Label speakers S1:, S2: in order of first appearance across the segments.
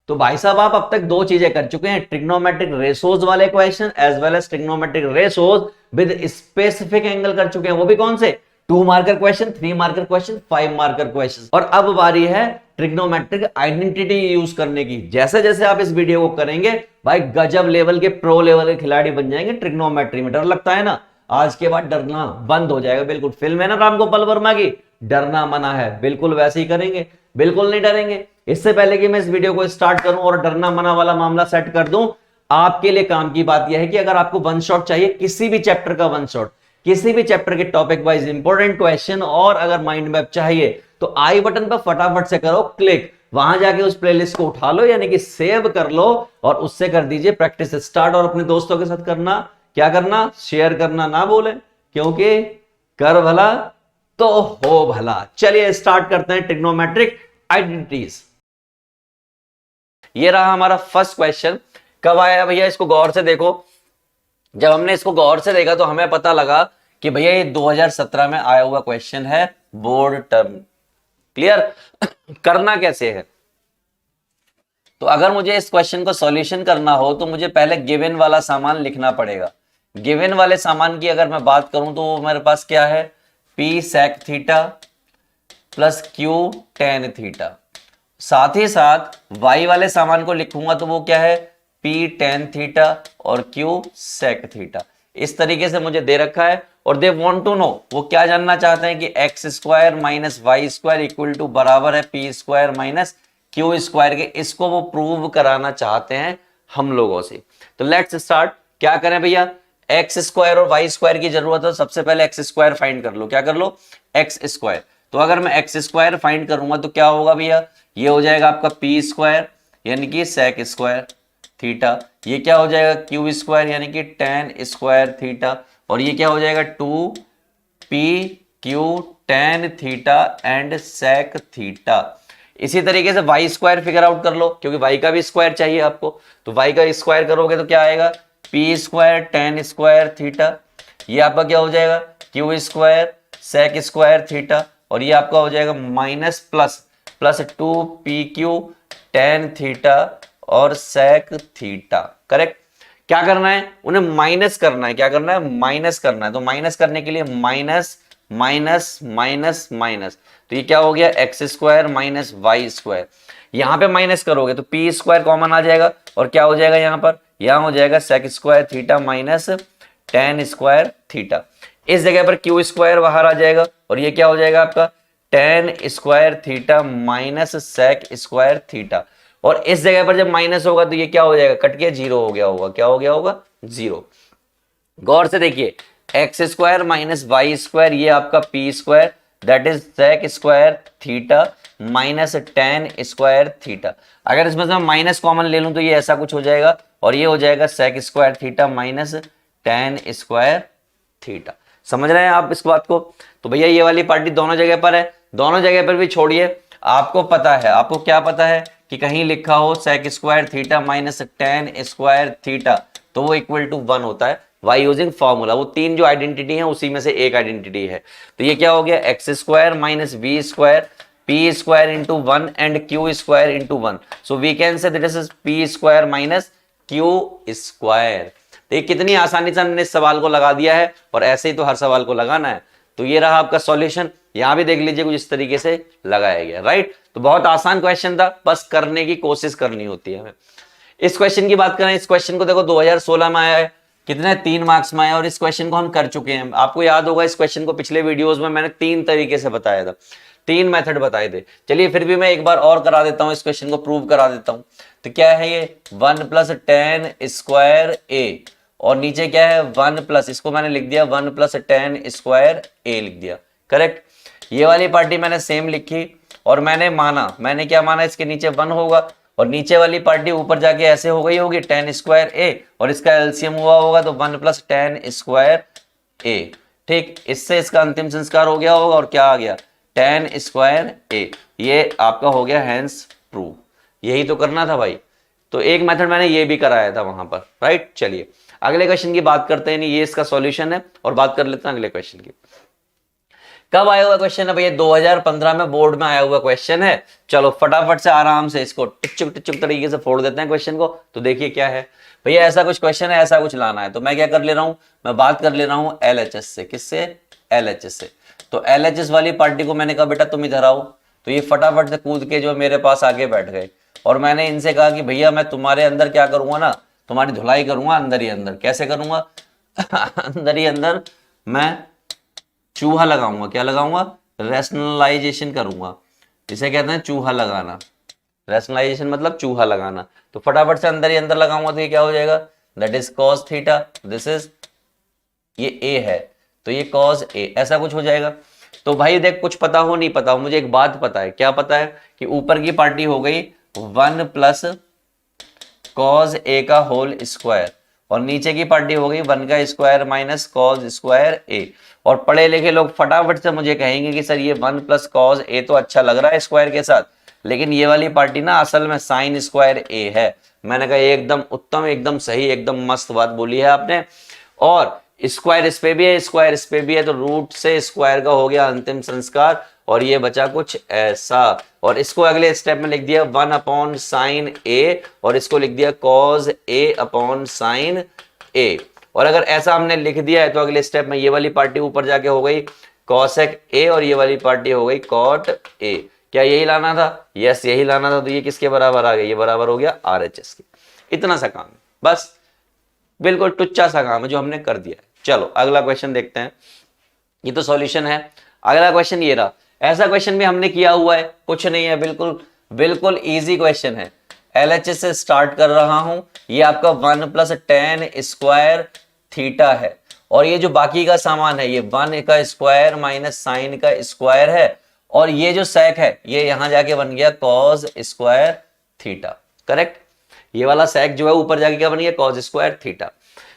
S1: तो भाई साहब आप अब तक दो चीजें कर चुके हैं, ट्रिग्नोमेट्रिक रेशोज वाले question as well as trigonometric ratios with specific angle कर चुके हैं। वो भी कौन से? 2 marker question, 3 marker question, 5 marker question. और अब बारी है ट्रिग्नोमेट्रिक आइडेंटिटी यूज करने की। जैसे जैसे आप इस वीडियो को करेंगे भाई गजब लेवल के, प्रो लेवल के खिलाड़ी बन जाएंगे ट्रिग्नोमेट्री में। डर लगता है ना, आज के बाद डरना बंद हो जाएगा। बिल्कुल फिल्म है ना राम गोपाल वर्मा की, डरना मना है, बिल्कुल वैसे ही करेंगे, बिल्कुल नहीं डरेंगे। इससे पहले कि मैं इस वीडियो को स्टार्ट करूं और डरना मना वाला मामला सेट कर दूं, आपके लिए काम की बात यह है कि अगर आपको वन शॉट चाहिए, किसी भी चैप्टर का वन शॉट, किसी भी चैप्टर के टॉपिक वाइज इंपॉर्टेंट क्वेश्चन, और अगर माइंड मैप चाहिए तो आई बटन पर फटाफट से करो क्लिक, वहां जाके उस प्लेलिस्ट को उठा लो, यानी कि सेव कर लो, और उससे कर दीजिए प्रैक्टिस स्टार्ट। और अपने दोस्तों के साथ करना, क्या करना? शेयर करना ना भूले, क्योंकि कर भला तो हो भला। चलिए स्टार्ट करते हैं ट्रिग्नोमेट्रिक आइडेंटिटीज। ये रहा हमारा फर्स्ट क्वेश्चन। कब आया भैया? इसको गौर से देखो। जब हमने इसको गौर से देखा तो हमें पता लगा कि भैया ये 2017 में आया हुआ क्वेश्चन है, बोर्ड टर्म। क्लियर? करना कैसे है? तो अगर मुझे इस क्वेश्चन को सॉल्यूशन करना हो तो मुझे पहले गिवन वाला सामान लिखना पड़ेगा। गिवन वाले सामान की अगर मैं बात करूं तो वो मेरे पास क्या है? P sec theta plus q tan theta. साथ ही साथ y वाले सामान को लिखूंगा तो वो क्या है? p टेन थीटा और q सेक थीटा। इस तरीके से मुझे दे रखा है। और दे वांट टू नो, वो क्या जानना चाहते हैं कि x square minus y square equal to बराबर है p square minus q square के। इसको वो प्रूव कराना चाहते हैं हम लोगों से। तो लेट्स स्टार्ट। क्या करें भैया? एक्स स्क्वायर और वाई स्क्वायर की जरूरत है। सबसे पहले एक्स स्क्वायर फाइंड कर लो। क्या कर लो? X square. तो अगर मैं एक्स स्क्वायर फाइंड करूंगा तो क्या होगा भैया? ये हो जाएगा आपका पी स्क्वायर यानी कि सेक स्क्वायर थीटा। ये क्या हो जाएगा? क्यू स्क्वायर यानी कि टेन स्क्वायर थीटा। और ये क्या हो जाएगा? Two p q tan theta and sec theta. इसी तरीके से वाई स्क्वायर फिगर आउट कर लो, क्योंकि वाई का भी स्क्वायर चाहिए आपको। तो वाई का स्क्वायर करोगे तो क्या आएगा? P square tan square theta. ये आपका क्या हो जाएगा? Q square sec square theta. और ये आपका हो जाएगा minus plus plus two p q tan theta और सेक थीटा। करेक्ट? क्या करना है? उन्हें माइनस करना है। क्या करना है? माइनस करना है। तो माइनस करने के लिए माइनस माइनस माइनस माइनस, तो ये क्या हो गया? X square minus y square. यहां पे माइनस करोगे तो पी स्क्वायर कॉमन आ जाएगा और क्या हो जाएगा यहां पर? यहां हो जाएगा sec square theta minus tan square theta. इस जगह पर क्यू स्क्वायर बाहर आ जाएगा और ये क्या हो जाएगा आपका? Tan square theta minus sec square theta. और इस जगह पर जब माइनस होगा तो ये क्या हो जाएगा? कट के जीरो हो गया होगा। क्या हो गया होगा? जीरो। गौर से देखिए, x square minus y square, ये आपका p square that is sec square theta minus tan square theta. अगर इसमें से मैं माइनस कॉमन ले लूं तो ये ऐसा कुछ हो जाएगा और ये हो जाएगा sec square theta minus tan square theta. समझ रहे हैं आप इस बात को? तो भैया ये वाली पार्टी दोनों जगह पर है। दोनों जगह पर भी छोड़िए, आपको पता है, आपको क्या पता है कि कहीं लिखा हो sec square theta minus tan square theta तो वो इक्वल टू 1 होता है वाई यूजिंग फॉर्मूला। वो तीन जो आइडेंटिटी है उसी में से एक आइडेंटिटी है। तो ये क्या हो गया? X square minus v square p square into 1 and q square into 1। So we can say this is p square minus q square. तो ये कितनी आसानी से हमने इस सवाल को लगा दिया है, और ऐसे ही तो हर सवाल को लगाना है। तो ये रहा आपका सॉल्यूशन। यहां भी देख लीजिए कुछ इस तरीके से लगाया गया। राइट? तो बहुत आसान क्वेश्चन था, बस करने की कोशिश करनी होती है हमें। इस क्वेश्चन की बात करें, इस क्वेश्चन को देखो 2016 में आया है, कितने 3 मार्क्स में आया, और इस क्वेश्चन को हम कर चुके हैं। आपको याद होगा इस क्वेश्चन को पिछले वीडियोस में मैंने 3 तरीके से बताया था, 3 मेथड बताए थे। चलिए फिर भी मैं एक बार और करा देता हूं, इस क्वेश्चन को प्रूव करा देता हूं। तो क्या है ये? 1 प्लस टेन स्क्वायर ए, और नीचे क्या है? 1 प्लस, इसको मैंने लिख दिया 1 प्लस टेन स्क्वायर ए लिख दिया। करेक्ट? ये वाली पार्टी मैंने सेम लिखी और मैंने माना, मैंने क्या माना? इसके नीचे 1 होगा और नीचे वाली पार्टी ऊपर जाके ऐसे हो गई होगी टेन स्क्वायर ए, और इसका एलसीएम हुआ होगा तो 1 प्लस टेन स्क्वायर ए। ठीक? इससे इसका अंतिम संस्कार हो गया होगा और क्या आ गया? Ten square A. ये आपका हो गया हैंस प्रूव। यही तो करना था भाई। तो एक मेथड मैंने ये भी कराया था वहां पर। राइट? चलिए अगले क्वेश्चन की बात करते हैं। नहीं, ये इसका सॉल्यूशन है और बात कर लेते हैं अगले क्वेश्चन की। कब आया हुआ क्वेश्चन है भैया? 2015 में बोर्ड में आया हुआ क्वेश्चन है। चलो फटाफट से आराम से इसको टिचुक तरीके से फोड़ देते हैं क्वेश्चन को। तो देखिए क्या है भैया, ऐसा कुछ क्वेश्चन है, ऐसा कुछ लाना है। तो मैं क्या कर ले रहा हूं, मैं बात कर ले रहा हूं LHS से। किससे? LHS से। तो LHS वाली पार्टी को मैंने कहा बेटा तुम इधर आओ। तो ये फटाफट से कूद के जो मेरे पास आके बैठ गए और मैंने इनसे कहा कि भैया मैं तुम्हारे अंदर क्या करूंगा ना, तुम्हारी धुलाई करूंगा अंदर ही अंदर। कैसे करूंगा? अंदर ही अंदर मैं चूहा लगाऊंगा। क्या लगाऊंगा? रैशनलाइजेशन करूंगा। इसे कहते हैं चूहा लगाना। रैशनलाइजेशन मतलब चूहा लगाना। तो फटाफट से अंदर ही अंदर लगाऊंगा तो ये क्या हो जाएगा? That is cos theta. This is, ये ए है तो ये कॉस ए, ऐसा कुछ हो जाएगा। तो भाई देख, कुछ पता हो नहीं पता हो, मुझे एक बात पता है। क्या पता है? कि ऊपर की पार्टी हो गई 1 प्लस कॉस ए का होल स्क्वायर और नीचे की पार्टी हो गई 1 का square minus cos square a. और पढ़े लिखे लोग फटाफट से मुझे कहेंगे कि सर ये 1 प्लस कॉस ए तो अच्छा लग रहा है स्क्वायर के साथ, लेकिन ये वाली पार्टी ना असल में साइन स्क्वायर ए है। मैंने कहा एकदम उत्तम, एकदम सही, एकदम मस्त बात बोली है आपने। और स्क्वायर इस पे भी है, स्क्वायर इस पे भी है, तो रूट से स्क्वायर का हो गया अंतिम संस्कार और ये बचा कुछ ऐसा। और इसको अगले स्टेप में लिख दिया 1 अपॉन साइन ए और इसको लिख दिया कॉस ए अपॉन साइन ए। और अगर ऐसा हमने लिख दिया है तो अगले स्टेप में ये वाली पार्टी ऊपर जाके हो गई कॉसेक ए और ये वाली पार्टी हो गई कॉट ए। क्या यही लाना था? यस यही लाना था। तो ये किसके बराबर आ गया? ये बराबर हो गया RHS के। इतना सा काम है बस, बिल्कुल टुच्चा सा काम है जो हमने कर दिया है। चलो अगला क्वेश्चन देखते हैं। ये तो सॉल्यूशन है। अगला क्वेश्चन ये रहा। ऐसा क्वेश्चन भी हमने किया हुआ है, कुछ नहीं है, बिल्कुल बिल्कुल इजी क्वेश्चन है। LHS से स्टार्ट कर रहा हूं। ये आपका 1 प्लस टेन स्क्वायर थीटा है और ये जो बाकी का सामान है ये 1 का स्क्वायर माइनस साइन का स्क्वायर है और ये जो सेक है ये यहां जाके बन गया कॉस स्क्वायर थीटा। करेक्ट? ये वाला सेक जो है ऊपर जाके क्या बन गया? Cos square theta.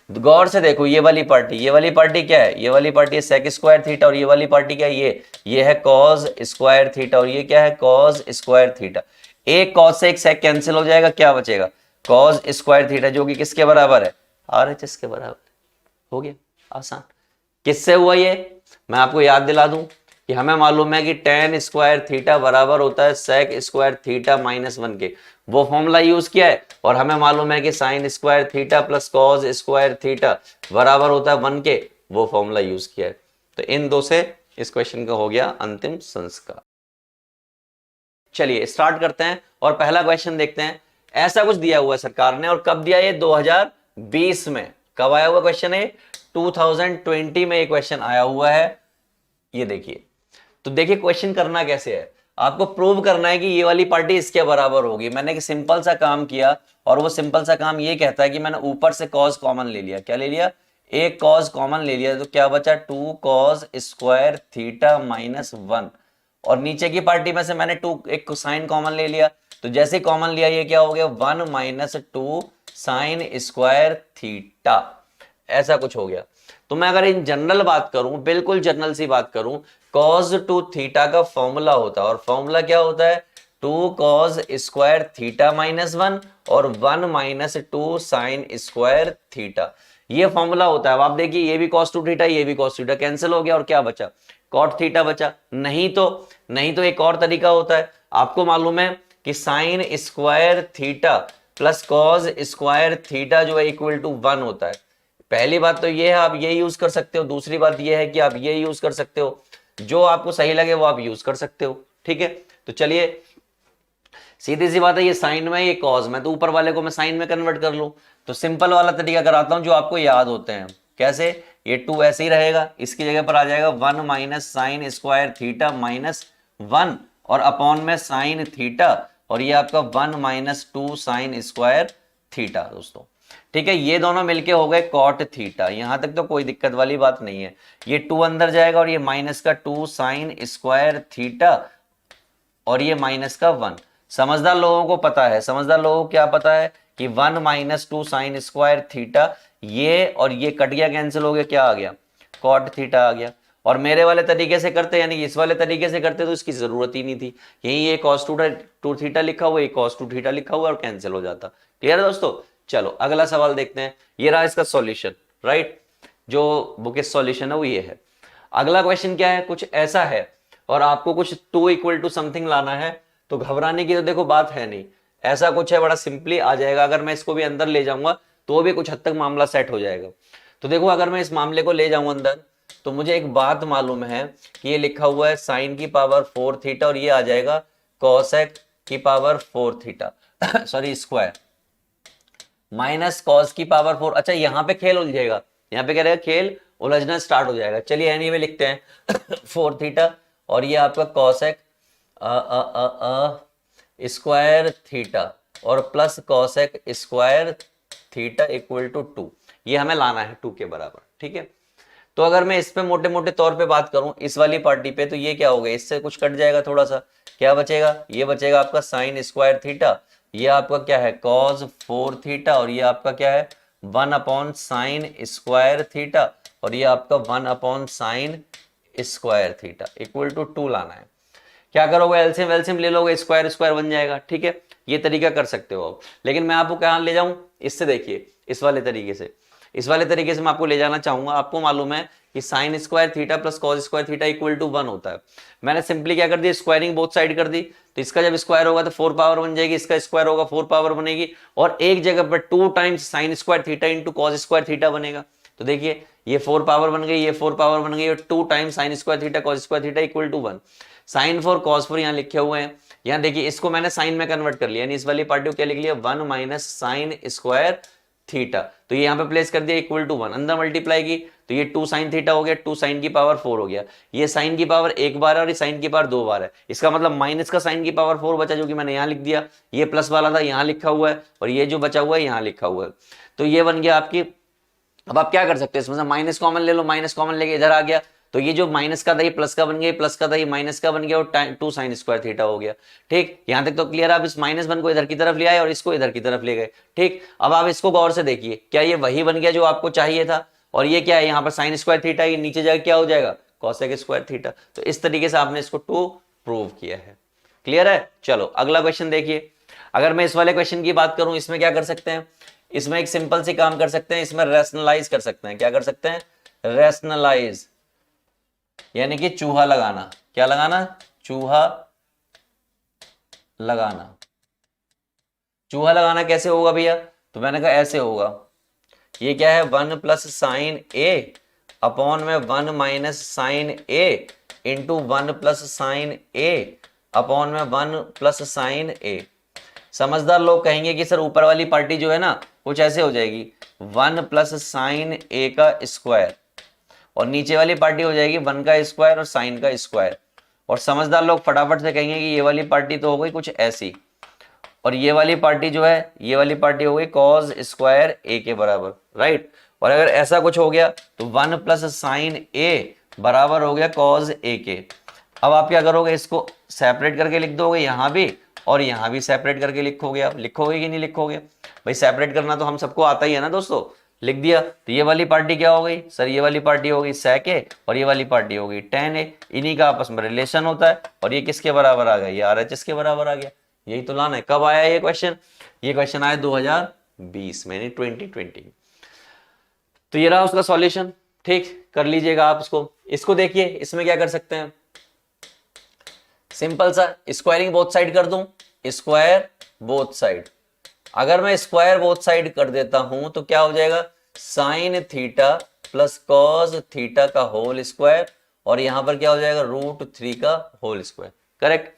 S1: गौर से देखो ये वाली पार्टी क्या है? ये वाली पार्टी है सेक स्क्वायर थीटा और ये वाली पार्टी क्या है? ये है कॉस स्क्वायर थीटा और ये क्या है? Cos square theta. एक कॉस से एक सेक कैंसिल हो जाएगा, क्या बचेगा? कॉस स्क्वायर थीटा, जो कि किसके बराबर है? RHS के बराबर। हो गया आसान। किससे हुआ ये? मैं आपको याद दिला दूं कि हमें मालूम है कि टेन स्क्वायर थीटा बराबर होता है सेक स्क्वायर थीटा माइनस 1 के। वो फॉर्मूला यूज किया है और हमें मालूम है कि sine square theta plus cos square theta बराबर होता है 1 के। वो फॉर्मूला यूज किया है। तो इन दो से इस क्वेश्चन का हो गया अंतिम संस्कार। चलिए स्टार्ट करते हैं और पहला क्वेश्चन देखते हैं। ऐसा कुछ दिया हुआ है सरकार ने और कब दिया? ये 2020 में। कब आया हुआ क्वेश्चन है? 2020 में ये क्वेश्चन आया हुआ है। ये देखिए, तो देखिए क्वेश्चन करना कैसे है। आपको प्रूव करना है कि ये वाली पार्टी इसके बराबर होगी। मैंने एक सिंपल सा काम किया और वो सिंपल सा काम ये कहता है कि मैंने ऊपर से कॉस कॉमन ले लिया। क्या ले लिया? एक कॉस कॉमन ले लिया तो क्या बचा? 2 कॉस स्क्वायर थीटा माइनस 1 और नीचे की पार्टी में से मैंने 2 एक साइन कॉमन ले लिया। तो जैसे कॉमन लिया ये क्या हो गया? 1 माइनस 2 साइन स्क्वायर थीटा। ऐसा कुछ हो गया। तो मैं अगर इन जनरल बात करूं, बिल्कुल जनरल सी बात करूं, cos 2 थीटा का फॉर्मूला होता है और फॉर्मूला क्या होता है? 2 cos स्क्वायर थीटा माइनस 1 और 1 माइनस 2 साइन स्क्वायर थीटा। ये फॉर्मूला होता है। अब आप देखिए ये भी cos 2 थीटा, ये भी cos थीटा कैंसिल हो गया और क्या बचा? cot थीटा बचा। नहीं तो एक और तरीका होता है। आपको मालूम है कि sine square theta plus cos square theta जो है इक्वल टू 1 होता है। पहली बात तो ये है आप ये यूज कर सकते हो, दूसरी बात ये है कि आप ये यूज कर सकते हो। जो आपको सही लगे वो आप यूज कर सकते हो। ठीक है, तो चलिए सीधी सी बात है, ये साइन में ये कॉस में, तो ऊपर वाले को मैं साइन में कन्वर्ट कर लूं। तो सिंपल वाला तरीका कराता हूं जो आपको याद होते हैं। कैसे? ये 2 ऐसे ही रहेगा, इसकी जगह पर आ जाएगा 1 minus sine square theta minus 1 और अपॉन में साइन थीटा और ये आपका 1 माइनस 2 साइन स्क्वायर थीटा दोस्तों। ठीक है, ये दोनों मिलके हो गए कॉट थीटा। यहां तक तो कोई दिक्कत वाली बात नहीं है। ये 2 अंदर जाएगा और ये माइनस का 2 साइन स्क्वायर थीटा और ये माइनस का 1। समझदार लोगों को पता है, समझदार लोगों को क्या पता है कि 1 माइनस 2 साइन स्क्वायर थीटा, ये और ये कट गया, कैंसिल हो गया, क्या आ गया? कॉट थीटा आ गया। और मेरे वाले तरीके से करते यानी कि इस वाले तरीके से करते तो इसकी जरूरत ही नहीं थी। यही ये cos 2 थीटा लिखा हुआ, ये cos 2 थीटा लिखा हुआ और कैंसिल हो जाता। क्लियर है दोस्तों? चलो अगला सवाल देखते हैं। ये रहा इसका सॉल्यूशन, राइट? जो बुक सॉल्यूशन है वो ये है। अगला क्वेश्चन क्या है, कुछ ऐसा है और आपको कुछ 2 इक्वल टू समथिंग लाना है, तो घबराने की तो देखो बात है नहीं, ऐसा कुछ है, बड़ा सिंपली आ जाएगा। अगर मैं इसको भी अंदर ले जाऊंगा तो भी कुछ हद तक मामला सेट हो जाएगा। तो देखो अगर मैं इस मामले को ले जाऊं अंदर, तो मुझे एक बात मालूम है कि ये लिखा हुआ है साइन की पावर 4 थीटा और ये आ जाएगा कॉसेक की power 4 theta sorry square minus cos की पावर 4। अच्छा यहाँ पे खेल उलझेगा, यहाँ पे क्या रहेगा, खेल उलझना स्टार्ट हो जाएगा। चलिए एनीवे लिखते हैं 4 थीटा और ये आपका कॉसेक स्क्वायर थीटा और plus cosec square theta equal to 2, ये हमें लाना है 2 के बराबर, ठीक है। तो अगर मैं इस पे मोटे मोटे तौर पे बात करूं इस वाली पार्टी पे, तो ये क्या हो गया, इससे कुछ कट जाएगा थोड़ा सा, क्या बचेगा, ये बचेगा आपका साइन स्क्वायर थीटा, ये आपका क्या है कॉस 4 थीटा और ये आपका क्या है 1 अपॉन साइन स्क्वायर थीटा और ये आपका 1 upon sine square theta equal to 2 लाना है। क्या करोगे, एलसीएम वेलसीएम ले लोगे, स्क्वायर स्क्वायर बन जाएगा, ठीक है। ये तरीका कर सकते हो आप, लेकिन मैं आपको कहाँ ले जाऊं, इससे देखिए इस वाले तरीके से, इस वाले तरीके से मैं आपको ले जाना चाहूंगा। आपको मालूम है कि sine square theta plus cos square theta equal to 1 होता है। मैंने सिंपली क्या कर दिया, स्क्वायरिंग बोथ साइड कर दी, तो इसका जब स्क्वायर होगा तो 4 पावर बन जाएगी, इसका स्क्वायर होगा 4 पावर बनेगी और एक जगह पर 2 times sine square theta into cos square theta बनेगा। तो देखिए ये 4 पावर बन गई, ये 4 पावर बन गई और 2 times sine square theta cos square theta equal to 1। Sine 4 cos 4 यहाँ लिखे हुए हैं, यहाँ देखिए इसको मैंने साइन में कन्वर्ट कर लिया, यानी इस वाली पार्टी को क्या लिख लिया 1 माइनस साइन स्क्वायर थीटा, तो ये यहाँ पे प्लेस कर दिया इक्वल टू 1, अंदर मल्टीप्लाई की तो ये 2 साइन थीटा हो गया, 2 साइन की पावर 4 हो गया, ये साइन की पावर एक बार है और ये साइन की पावर 2 बार है, इसका मतलब माइनस का साइन की पावर 4 बचा जो कि मैंने यहाँ लिख दिया, ये प्लस वाला था यहाँ लिखा हुआ है और ये जो बचा हुआ है यहाँ लिखा हुआ है। तो ये बन गया आपकी, अब आप क्या कर सकते हैं इसमें से माइनस कॉमन ले लो, माइनस कॉमन लेके इधर आ गया, तो ये जो माइनस का था ये प्लस का बन गया, प्लस का था ये माइनस का बन गया और 2 साइन स्क्वायर थीटा हो गया, ठीक। यहां तक तो क्लियर। आप इस माइनस 1 को इधर की तरफ ले आए और इसको इधर की तरफ ले गए, ठीक। अब आप इसको गौर से देखिए, क्या ये वही बन गया जो आपको चाहिए था, और ये क्या है यहाँ पर साइन स्क्वायर थीटा, ये नीचे जाकर क्या हो जाएगा कॉसेक स्क्वायर थीटा। तो इस तरीके से आपने इसको 2 प्रूव किया है। क्लियर है। चलो अगला क्वेश्चन देखिए। अगर मैं इस वाले क्वेश्चन की बात करूं, इसमें क्या कर सकते हैं, इसमें एक सिंपल सी काम कर सकते हैं, इसमें रैशनलाइज कर सकते हैं। क्या कर सकते हैं, रैशनलाइज, यानी कि चूहा लगाना। क्या लगाना, चूहा लगाना। चूहा लगाना कैसे होगा भैया, तो मैंने कहा ऐसे होगा, ये क्या है 1 प्लस साइन ए अपॉन में 1 माइनस साइन ए इंटू 1 प्लस साइन ए अपॉन में 1 प्लस साइन ए। समझदार लोग कहेंगे कि सर ऊपर वाली पार्टी जो है ना कुछ ऐसे हो जाएगी 1 प्लस साइन ए का स्क्वायर और नीचे वाली पार्टी हो जाएगी 1 का स्क्वायर और साइन का स्क्वायर। और समझदार लोग फटाफट से कहेंगे कि ये वाली पार्टी तो हो गई कुछ ऐसी और ये वाली पार्टी जो है ये वाली पार्टी हो गई कॉस स्क्वायर ए के बराबर, राइट। और अगर ऐसा कुछ हो गया तो 1 प्लस साइन ए बराबर हो गया कॉस ए के। अब आप क्या करोगे, इसको सेपरेट करके लिख दोगे यहाँ भी और यहाँ भी सेपरेट करके लिखोगे। आप लिखोगे कि नहीं लिखोगे, भाई सेपरेट करना तो हम सबको आता ही है ना दोस्तों, लिख दिया। तो ये वाली पार्टी क्या हो गई सर, ये वाली पार्टी हो गई sec a और ये वाली पार्टी हो गई tan a, इन्हीं का आपस में रिलेशन होता है और ये किसके बराबर आ गया, ये RHS के बराबर आ गया। यही तो लाना है। कब आया ये क्वेश्चन, ये क्वेश्चन आया 2020 में, 2020। तो ये रहा उसका सॉल्यूशन, ठीक, कर लीजिएगा आप इसको देखिए। इसमें क्या कर सकते हैं, सिंपल सा स्क्वायरिंग बोथ साइड कर दूं, स्क्वायर बोथ साइड। अगर मैं स्क्वायर बोथ साइड कर देता हूं तो क्या हो जाएगा sine theta plus cos theta का होल स्क्वायर और यहां पर क्या हो जाएगा √3 का होल स्क्वायर, करेक्ट।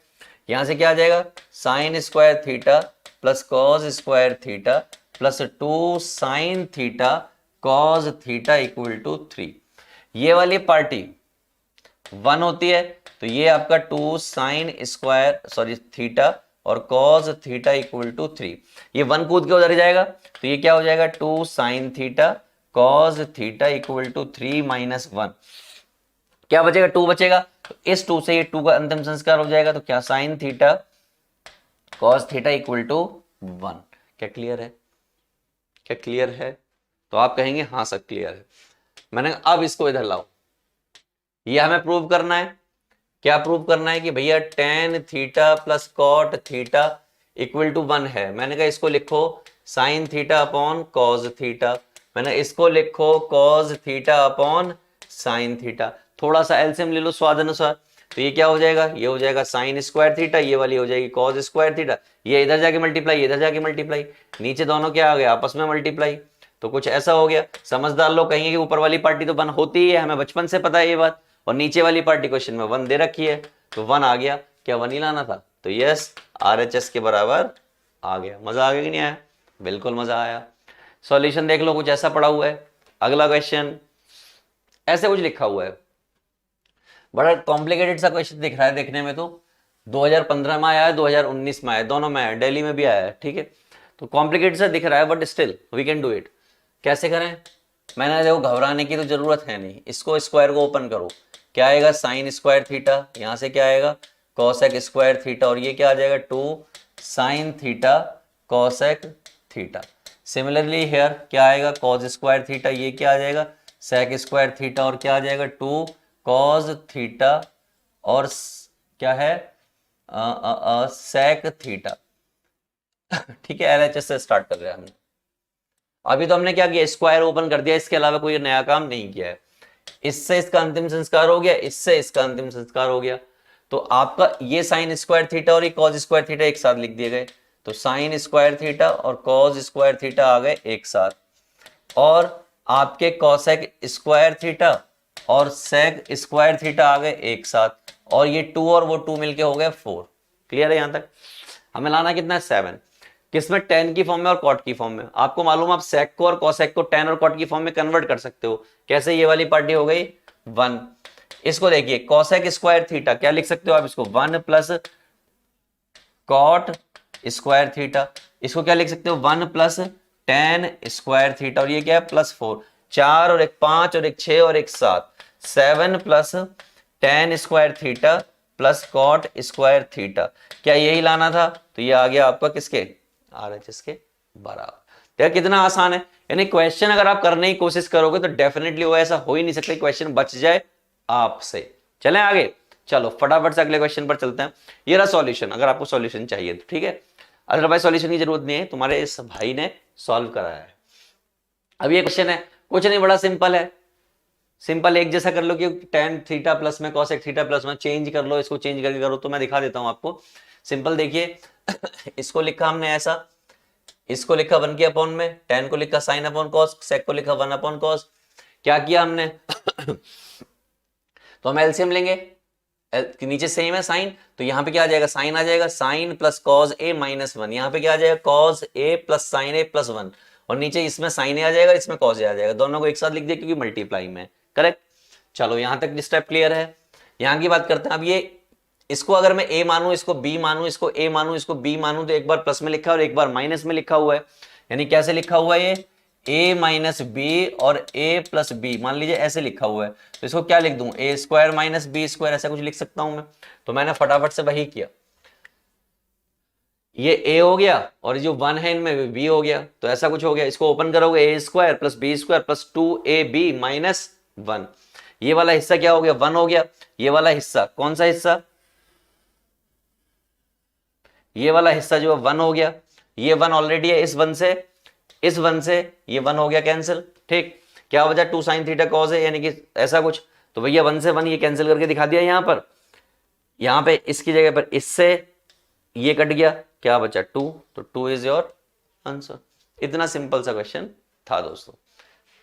S1: यहां से क्या आ जाएगा sine square theta plus cos square theta plus 2 sine theta cos theta equal to 3। ये वाली पार्टी 1 होती है तो ये आपका 2 साइन स्क्वायर सॉरी थीटा और कॉस थीटा इक्वल टू 3। ये 1 कूद के उधर जाएगा तो ये क्या हो जाएगा 2 sine theta cos theta equal to 3 minus 1। क्या बचेगा 2 बचेगा, तो इस 2 से ये 2 का अंतिम संस्कार हो जाएगा, तो क्या sine theta cos theta equal to 1। क्या क्लियर है, क्या क्लियर है, तो आप कहेंगे हाँ सर क्लियर है। मैंने अब इसको इधर लाओ, ये हमें प्रूव करना है। क्या प्रूव करना है कि भैया tan theta plus cot theta equal to 1 है। मैंने कहा इसको लिखो sine theta upon cos theta, मैंने इसको लिखो cos theta upon sine theta. थोड़ा सा एलसीएम ले लो स्वाद अनुसार, तो ये क्या हो जाएगा, ये हो जाएगा साइन स्क्वायर थीटा, ये वाली हो जाएगी कॉस स्क्वायर थीटा, ये इधर जाके मल्टीप्लाई, इधर जाके मल्टीप्लाई, नीचे दोनों क्या आ गया आपस में मल्टीप्लाई। तो कुछ ऐसा हो गया। समझदार लोग कहेंगे कि ऊपर वाली पार्टी तो 1 होती ही है, हमें बचपन से पता है ये बात, और नीचे वाली पार्टी क्वेश्चन में 1 दे रखी है, तो 1 आ गया। क्या 1 ही लाना था? तो यस, RHS के बराबर आ गया। मजा आ गया कि नहीं आया? बिल्कुल मजा आया। सॉल्यूशन देख लो, कुछ ऐसा पड़ा हुआ है। अगला क्वेश्चन ऐसे कुछ लिखा हुआ है, बड़ा कॉम्प्लिकेटेड सा क्वेश्चन दिख रहा है देखने में, तो 2015 में आया है, 2019 में आया है, दोनों में आया, दिल्ली में भी आया है, ठीक है। तो कॉम्प्लिकेटेड सा दिख रहा है but still we can do it. कैसे करें? मैंने देखो घबराने की तो जरूरत है नहीं, इसको स्क्वायर को ओपन करो, क्या आएगा साइन स्क्वायर थीटा, यहां से क्या आएगा कॉसेक स्क्वायर थीटा, और ये क्या आ जाएगा 2 sine theta cosec theta. Similarly here क्या आएगा कॉस स्क्वायर थीटा, ये क्या आ जाएगा सेक स्क्वायर थीटा, और क्या आ जाएगा 2 कॉस थीटा और क्या है सेक थीटा। ठीक है, LHS से स्टार्ट कर रहे हैं हमने। अभी तो हमने क्या किया, स्क्वायर ओपन कर दिया, इसके अलावा कोई नया काम नहीं किया है। इससे इसका अंतिम संस्कार हो गया, इससे इसका अंतिम संस्कार हो गया। तो आपका ये साइन स्क्वायर थीटा और ये कॉस स्क्वायर थीटा एक साथ लिख दिए गए, तो साइन स्क्वायर थीटा और कॉस स्क्वायर थीटा आ गए एक साथ, और आपके कॉसेक स्क्वायर थीटा और सेक स्क्वायर थीटा आ गए एक साथ, और ये 2 और वो 2 मिलके हो गए 4। क्लियर है यहां तक? हमें लाना कितना है 7, किसमें टेन की फॉर्म में और कॉट की फॉर्म में। आपको मालूम आप सेक को और कॉसेक को टेन और कॉट की फॉर्म में कन्वर्ट कर सकते हो। कैसे? ये वाली पार्टी हो गई 1, इसको देखिए कॉसेक स्क्वायर थीटा क्या लिख सकते हो आप, इसको 1 प्लस कॉट स्क्वायर थीटा, इसको क्या लिख सकते हो 1 प्लस टेन स्क्वायर थीटा, और ये क्या है +4, 4 और एक 5 और एक 6 और एक 7, 7 plus tan square theta plus cot square theta. क्या यही लाना था? तो ये आ गया आपका किसके RHS के बराबर। यार कितना आसान है, यानी क्वेश्चन अगर आप करने की कोशिश करोगे तो डेफिनेटली वो ऐसा हो ही नहीं सकता क्वेश्चन बच जाए आपसे। चलें आगे, चलो फटाफट से अगले क्वेश्चन पर चलते हैं। ये रहा सॉल्यूशन, अगर आपको सॉल्यूशन चाहिए तो ठीक है, अदरवाइज सॉल्यूशन की जरूरत नहीं है, तुम्हारे इस भाई ने सॉल्व कराया है। अब ये क्वेश्चन है कुछ नहीं, बड़ा सिंपल है, सिंपल एक जैसा कर लो कि टेन थीटा प्लस में कॉसेक थीटा प्लस में चेंज कर लो, इसको चेंज करके करो, तो मैं दिखा देता हूं आपको। सिंपल देखिए इसको लिखा हमने ऐसा, इसको लिखा 1 के अपॉन में, टेन को लिखा साइन अपॉन कॉस, सेक को लिखा 1 अपॉन कॉस। क्या किया हमने तो हम एलसीएम लेंगे, नीचे सेम है साइन, तो यहाँ पे क्या आ जाएगा साइन आ जाएगा, sign plus cos A minus 1, यहाँ पे क्या आ जाएगा cos A plus sine A plus 1, और नीचे इसमें साइन ए आ जाएगा, इसमें कॉस ए आ जाएगा, दोनों को एक साथ लिख दिया क्योंकि मल्टीप्लाई में। करेक्ट। चलो यहां तक स्टेप क्लियर है। यहां की बात करते हैं अब, ये इसको अगर मैं a मानूं, इसको b मानूं, इसको a मानूं, इसको b मानूं, तो एक बार प्लस में लिखा है और एक बार माइनस में लिखा हुआ है। यानी कैसे लिखा हुआ है ये a माइनस बी और a प्लस बी, मान लीजिए ऐसे लिखा हुआ है, तो इसको क्या लिख दूं a square minus B square, ऐसा कुछ लिख सकता हूं मैं। तो मैंने फटाफट से वही किया, ये a हो गया और जो 1 है इनमें b हो गया, तो ऐसा कुछ हो गया। इसको ओपन करोगे a square plus B square plus 2ab minus 1, ये वाला हिस्सा क्या हो गया 1 हो गया, ये वाला हिस्सा कौन सा हिस्सा, ये वाला हिस्सा जो 1 हो गया, ये 1 ऑलरेडी है, इस 1 से ये 1 हो गया कैंसिल। ठीक, क्या वजह 2 साइन थीटा कॉस है, यानी कि ऐसा कुछ, तो भैया 1 से 1 ये कैंसिल करके दिखा दिया यहां पर, यहां पे इसकी जगह पर इससे ये कट गया, क्या बचा 2, तो 2 इज योर आंसर। इतना सिंपल सा क्वेश्चन था दोस्तों।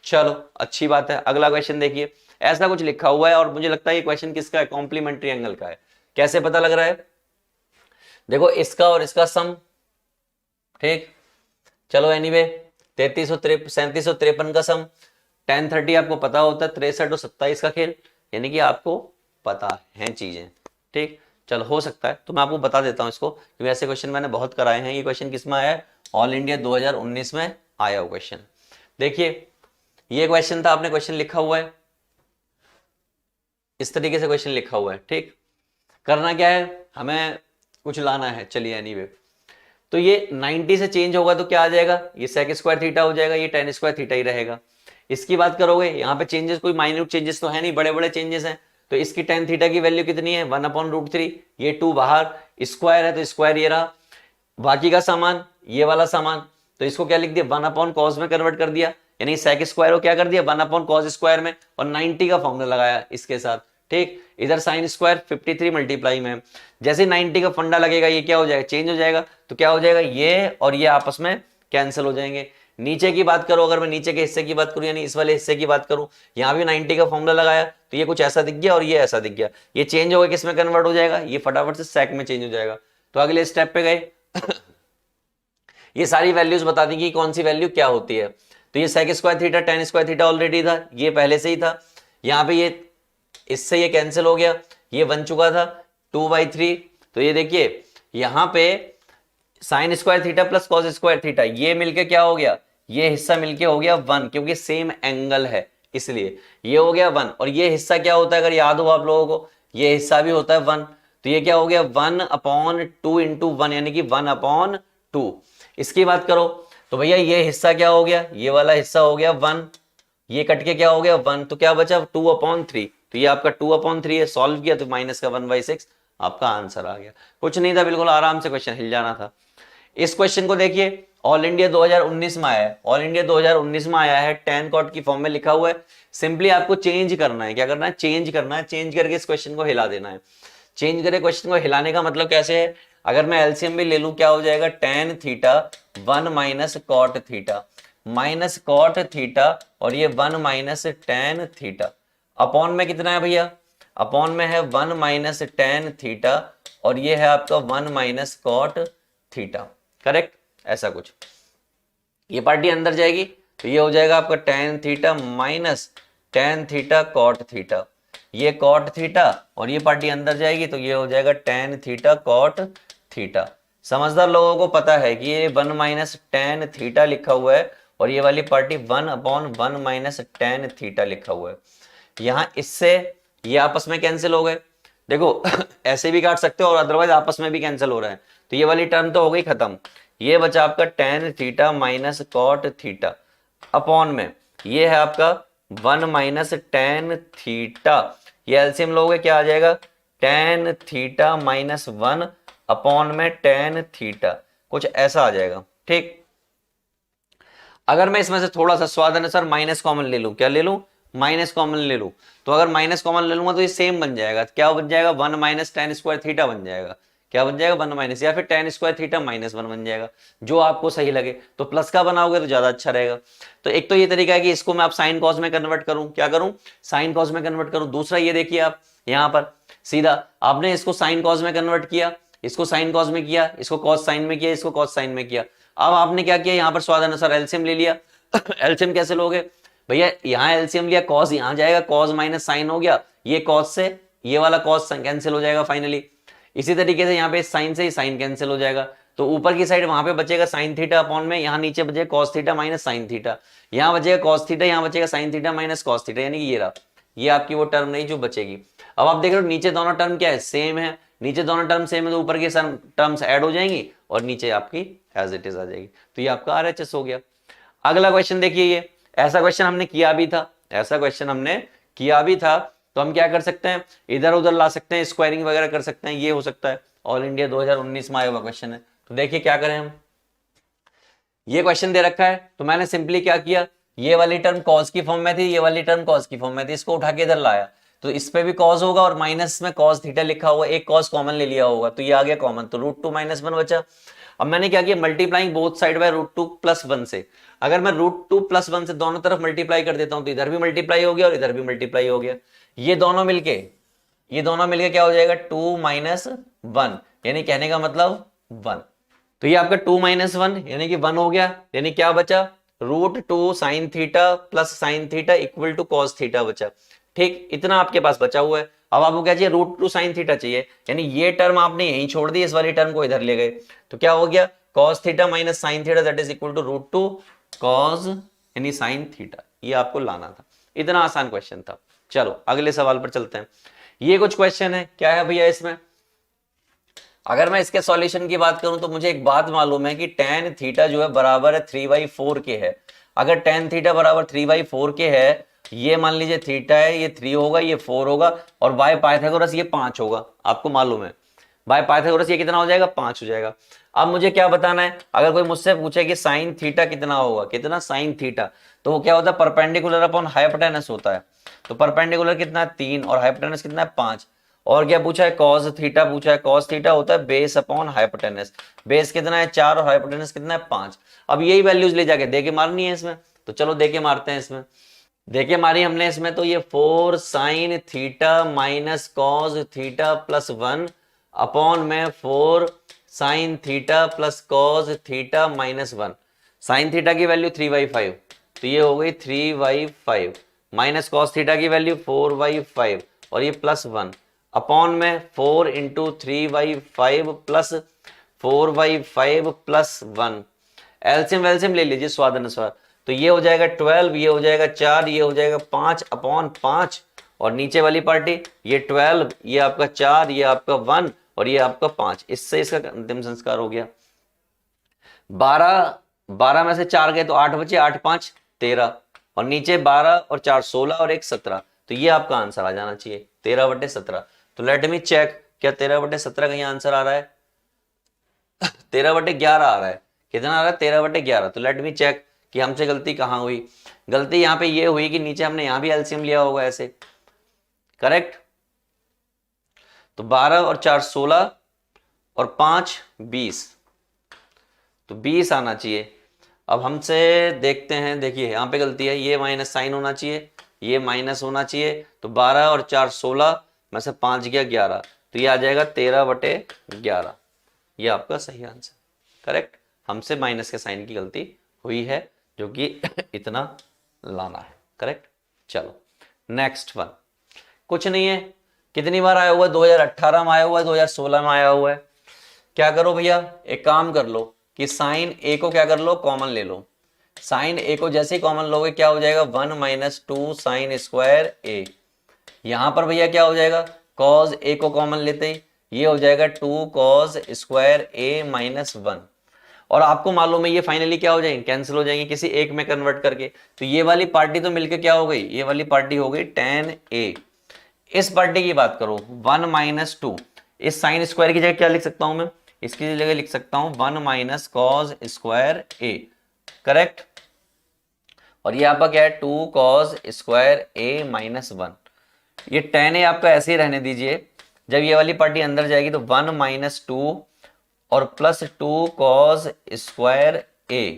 S1: चलो अच्छी बात है, अगला क्वेश्चन देखिए, ऐसा कुछ लिखा हुआ है और मुझे लगता है ये क्वेश्चन किसका है, कॉम्प्लीमेंट्री एंगल का है। कैसे पता लग रहा है, देखो इसका और इसका सम, ठीक। चलो एनीवे 3753 का सम, tan 30 आपको पता होता है, 63 और 27 का खेल, यानी कि आपको पता है चीजें, ठीक। चलो हो सकता है तो मैं आपको बता देता हूं इसको, क्योंकि ऐसे क्वेश्चन मैंने बहुत कराए हैं। ये क्वेश्चन किस में आया है, ऑल इंडिया 2019 में आया हुआ क्वेश्चन। देखिए ये क्वेश्चन था, आपने क्वेश्चन लिखा हुआ है इस तरीके से, क्वेश्चन लिखा हुआ है, ठीक। करना क्या है, हमें कुछ लाना है, चलिए एनीवे। तो ये 90 से चेंज होगा तो क्या आ जाएगा, ये सेक स्क्वायर थीटा हो जाएगा, ये tan स्क्वायर थीटा ही रहेगा। इसकी बात करोगे, यहाँ पे चेंजेस कोई माइन्यूट चेंजेस तो है नहीं, बड़े बड़े चेंजेस हैं। तो इसकी tan थीटा की वैल्यू कितनी है 1/√3, ये 2 बाहर, स्क्वायर है तो स्क्वायर ये रहा, बाकी का सामान ये वाला सामान, तो इसको क्या लिख दिया 1/cos में कन्वर्ट कर दिया, यानी सेक स्क्वायर को क्या कर दिया 1/cos स्क्वायर में, और 90 का फॉर्मूला लगाया इसके साथ, ठीक, इधर साइन स्क्वायर 53 मल्टीप्लाई में है। जैसे 90 का फंडा लगेगा ये क्या हो जाएगा, चेंज हो जाएगा। तो क्या हो जाएगा, ये और ये आपस में कैंसिल हो जाएंगे। नीचे की बात करो, अगर मैं नीचे के हिस्से की बात करूं यानी इस वाले हिस्से की बात करूं, यहां भी 90 का फॉर्मूला लगाया तो ये कुछ ऐसा दिख गया और ये ऐसा दिख गया, ये चेंज हो गया, किस में कन्वर्ट हो जाएगा, ये फटाफट से सेक में चेंज हो जाएगा। तो अगले स्टेप पे गए ये सारी वैल्यूज बता दी कि कौन सी वैल्यू क्या होती है। तो ये sec square theta tan square theta already था, ये पहले से ही था। यहाँ पे ये इससे ये कैंसिल हो गया, ये बन चुका था 2/3। तो ये देखिए यहाँ पे sign square theta plus cos square theta ये मिलके क्या हो गया, ये हिस्सा मिलके हो गया 1, क्योंकि सेम एंगल है इसलिए ये हो गया 1। और ये हिस्सा क्या होता है, अगर याद हो आप लोगों को, ये हिस्सा भी होता है 1। तो ये क्या हो गया 1/2 इंटू 1 यानी कि 1/2। इसकी बात करो तो भैया ये हिस्सा क्या हो गया, ये वाला हिस्सा हो गया 1, ये कट के क्या हो गया 1, तो क्या बचा 2/3। तो ये आपका 2/3 है, सॉल्व किया तो माइनस का 1/6 आपका आंसर आ गया। कुछ नहीं था, बिल्कुल आराम से क्वेश्चन हिल जाना था। इस क्वेश्चन को देखिए, ऑल इंडिया 2019 में आया है, ऑल इंडिया 2019 में आया है, tan cot की फॉर्म में लिखा हुआ है। सिंपली आपको चेंज करना है, क्या करना है, चेंज करना है, चेंज करके इस क्वेश्चन को हिला देना है। चेंज करे क्वेश्चन को हिलाने का मतलब कैसे है, अगर मैं एलसीएम भी ले लूं क्या हो जाएगा, tan theta 1 minus cot theta minus cot theta और ये 1 माइनस tan थीटा अपॉन में कितना है भैया, अपॉन में है 1 माइनस tan थीटा और ये है आपका 1 माइनस कॉट थीटा, करेक्ट, ऐसा कुछ। ये पार्टी अंदर जाएगी तो ये हो जाएगा आपका tan theta minus tan theta cot theta, ये कॉट थीटा और ये पार्टी अंदर जाएगी तो ये हो जाएगा tan थीटा कॉट थीटा। समझदार लोगों को पता है कि ये 1 माइनस tan थीटा लिखा हुआ है और ये वाली पार्टी 1/1 माइनस tan थीटा लिखा हुआ है। यहां इससे ये आपस में कैंसिल हो गए, देखो ऐसे भी काट सकते हो और अदरवाइज आपस में भी कैंसिल हो रहा है। तो ये वाली टर्म तो हो गई खत्म, ये बचा आपका tan theta minus cot theta upon में ये है आपका 1 माइनस tan थीटा, ये एलसीएम लोगे क्या आ जाएगा, tan थीटा माइनस 1 अपॉन में tan थीटा, कुछ ऐसा आ जाएगा। ठीक, अगर मैं इसमें से थोड़ा सा स्वाद अनुसार माइनस कॉमन ले लूं, क्या ले लूं, माइनस कॉमन ले लूं, तो अगर माइनस कॉमन ले लूंगा तो ये सेम बन जाएगा, क्या बन जाएगा 1 माइनस tan स्क्वायर थीटा बन जाएगा, क्या बन जाएगा 1 माइनस, या फिर tan स्क्वायर थीटा माइनस 1 बन जाएगा, जो आपको सही लगे। तो प्लस का बनाओगे तो ज्यादा अच्छा रहेगा। तो एक तो ये तरीका है कि इसको मैं आप साइन कॉस में कन्वर्ट करूं, क्या करूं, साइन कॉस में कन्वर्ट करूं। दूसरा ये देखिए आप यहां पर सीधा आपने इसको साइन कॉस में कन्वर्ट किया, इसको साइन कॉस में किया, इसको कॉस साइन में किया, इसको कॉस साइन में किया। अब आपने क्या किया, यहाँ पर स्वाद अनुसार एलसीएम ले लिया। एलसीएम कैसे लोगे भैया, यहाँ एलसीएम लिया, कॉस यहाँ जाएगा, कॉस माइनस साइन हो गया, ये कॉस से ये वाला कॉस कैंसिल हो जाएगा फाइनली। इसी तरीके से यहाँ पे साइन से ही साइन कैंसिल हो जाएगा, तो ऊपर की साइड वहां पे बचेगा साइन थीटा अपॉन में, यहाँ नीचे बचेगा cos theta minus sine theta, यहाँ बचेगा कॉस थीटा, यहाँ बचेगा sign theta minus cos theta, यानी कि ये रहा, ये आपकी वो टर्म नहीं जो बचेगी। अब आप देख रहे हो नीचे दोनों टर्म क्या है, सेम है, नीचे दोनों टर्म सेम है तो ऊपर की टर्म्स ऐड हो जाएंगी और नीचे आपकी एज इट इज आ जाएगी। तो ये आपका आरएचएस हो गया। अगला क्वेश्चन देखिए, ये ऐसा क्वेश्चन हमने किया भी था, ऐसा क्वेश्चन हमने किया भी था। तो हम क्या कर सकते हैं, इधर उधर ला सकते हैं, स्क्वायरिंग वगैरह कर सकते हैं, ये हो सकता है। ऑल इंडिया 2019 में आया हुआ क्वेश्चन है। तो देखिए क्या करें हम, ये क्वेश्चन दे रखा है तो मैंने सिंपली क्या किया, ये वाली टर्म कॉस की फॉर्म में थी, ये वाली टर्म कॉस की फॉर्म में थी, इसको उठा के इधर लाया तो इस पे भी कॉस होगा और माइनस में कॉस थीटा लिखा हुआ, एक कॉस कॉमन ले लिया होगा तो ये आ गया कॉमन, तो √2 - 1 बचा। अब मैंने क्या किया, मल्टीप्लाइंग बोथ साइड बाय √2 + 1 से। अगर मैं √2 + 1 से दोनों तरफ मल्टीप्लाई कर देता हूं तो इधर भी मल्टीप्लाई हो गया और इधर भी मल्टीप्लाई हो गया। ये दोनों मिलके क्या हो जाएगा 2 - 1, यानी कहने का मतलब 1। तो ये आपका 2 - 1 यानी कि 1 हो गया, यानी क्या बचा, √2 sin theta plus sin theta equal to cos theta बचा। ठीक, इतना आपके पास बचा हुआ है। अब आपको क्या चाहिए, √2 sin थीटा चाहिए, यानी ये टर्म आपने यहीं छोड़ दी, इस वाली टर्म को इधर ले गए तो क्या हो गया, cos theta minus sin theta that is equal to √2 cos यानी sin थीटा। ये आपको लाना था, इतना आसान क्वेश्चन था। चलो अगले सवाल पर चलते हैं। ये कुछ क्वेश्चन है, क्या है भैया इसमें, अगर मैं इसके सॉल्यूशन की बात करूं तो मुझे एक बात मालूम है कि tan थीटा जो है बराबर है 3/4 के है। अगर tan थीटा बराबर 3/4 के है, ये मान लीजिए थीटा है, ये 3 होगा, ये 4 होगा और बाय पाइथागोरस ये 5 होगा, आपको मालूम है बाय पाइथागोरस ये कितना हो जाएगा, 5 हो जाएगा। अब मुझे क्या बताना है, अगर कोई मुझसे पूछे कि साइन थीटा कितना होगा, कितना साइन थीटा, तो वो क्या होता है, परपेंडिकुलर अपॉन हाइपोटेनस होता है। तो परपेंडिकुलर कितना है 3 और हाइपोटेनस कितना है 5। और क्या पूछा है कॉस थीटा पूछा है, कॉस थीटा होता है बेस अपॉन हाइपोटेनस, बेस कितना है 4 और हाइपोटेनस कितना है 5। अब यही वैल्यूज ले जाके दे के मारनी है इसमें, तो चलो दे के मारते हैं इसमें। देखे मारी हमने इसमें, तो ये 4 sign theta minus cos theta plus 1 upon में 4 sine theta plus cos theta minus 1। Sine theta की वैल्यू 3/5, तो ये हो गई 3/5 माइनस कॉस थीटा की वैल्यू 4/5 और ये प्लस 1 अपॉन में 4 इंटू 3/5 प्लस 4/5 प्लस 1। एलसीएम वेलसीएम ले लीजिए स्वाद अनुसार, तो ये हो जाएगा 12, ये हो जाएगा 4, ये हो जाएगा 5 अपॉन 5 और नीचे वाली पार्टी ये 12, ये आपका 4, ये आपका 1 और ये आपका 5। इससे इसका अंतिम संस्कार हो गया। 12 में से 4 गए तो 8 बचे, 8 5 13 और नीचे 12 और 4 16 और 1 17, तो ये आपका आंसर आ जाना चाहिए 13/17। तो लेट मी चेक, क्या 13/17 का ये आंसर आ रहा है? 13/11 आ रहा है। कितना आ रहा है? 13/11। तो लेट मी चेक कि हमसे गलती कहां हुई। गलती यहां पे ये हुई कि नीचे हमने यहां भी एलसीएम लिया होगा ऐसे, करेक्ट। तो 12 और 4 16 और 5 20, तो 20 आना चाहिए। अब हमसे देखते हैं, देखिए यहां पे गलती है, ये माइनस साइन होना चाहिए, ये माइनस होना चाहिए। तो 12 और 4 16 में से 5 गया 11, तो ये आ जाएगा 13/11। ये आपका सही आंसर, करेक्ट। हमसे माइनस के साइन की गलती हुई है, जो कि इतना लाना है, करेक्ट। चलो नेक्स्ट वन, कुछ नहीं है। कितनी बार आया हुआ है? 2018 में आया हुआ है, 2016 में आया हुआ है। क्या करो भैया, एक काम कर लो कि साइन ए को क्या कर लो, कॉमन ले लो। साइन ए को जैसे ही कॉमन लोगे क्या हो जाएगा, 1 - 2 साइन स्क्वायर ए। यहां पर भैया क्या हो जाएगा, कॉस ए को कॉमन लेते ही ये हो जाएगा 2 कॉस स्क्वायर ए माइनस 1। और आपको मालूम है ये फाइनली क्या हो जाएंगे, कैंसिल हो जाएंगे किसी एक में कन्वर्ट करके। तो ये वाली पार्टी तो मिलके क्या हो गई, ये वाली पार्टी हो गई tan a। इस पार्टी की बात करो 1 - 2, इस साइन स्क्वायर की जगह क्या लिख सकता हूं मैं, इसकी जगह लिख सकता हूं 1 - कॉस स्क्वायर a, करेक्ट। और ये आपका क्या है 2 कॉस स्क्वायर a माइनस 1। ये tan a आपका ऐसे ही रहने दीजिए। जब ये वाली पार्टी अंदर जाएगी तो 1 - 2 और प्लस 2 कॉस स्क्वायर ए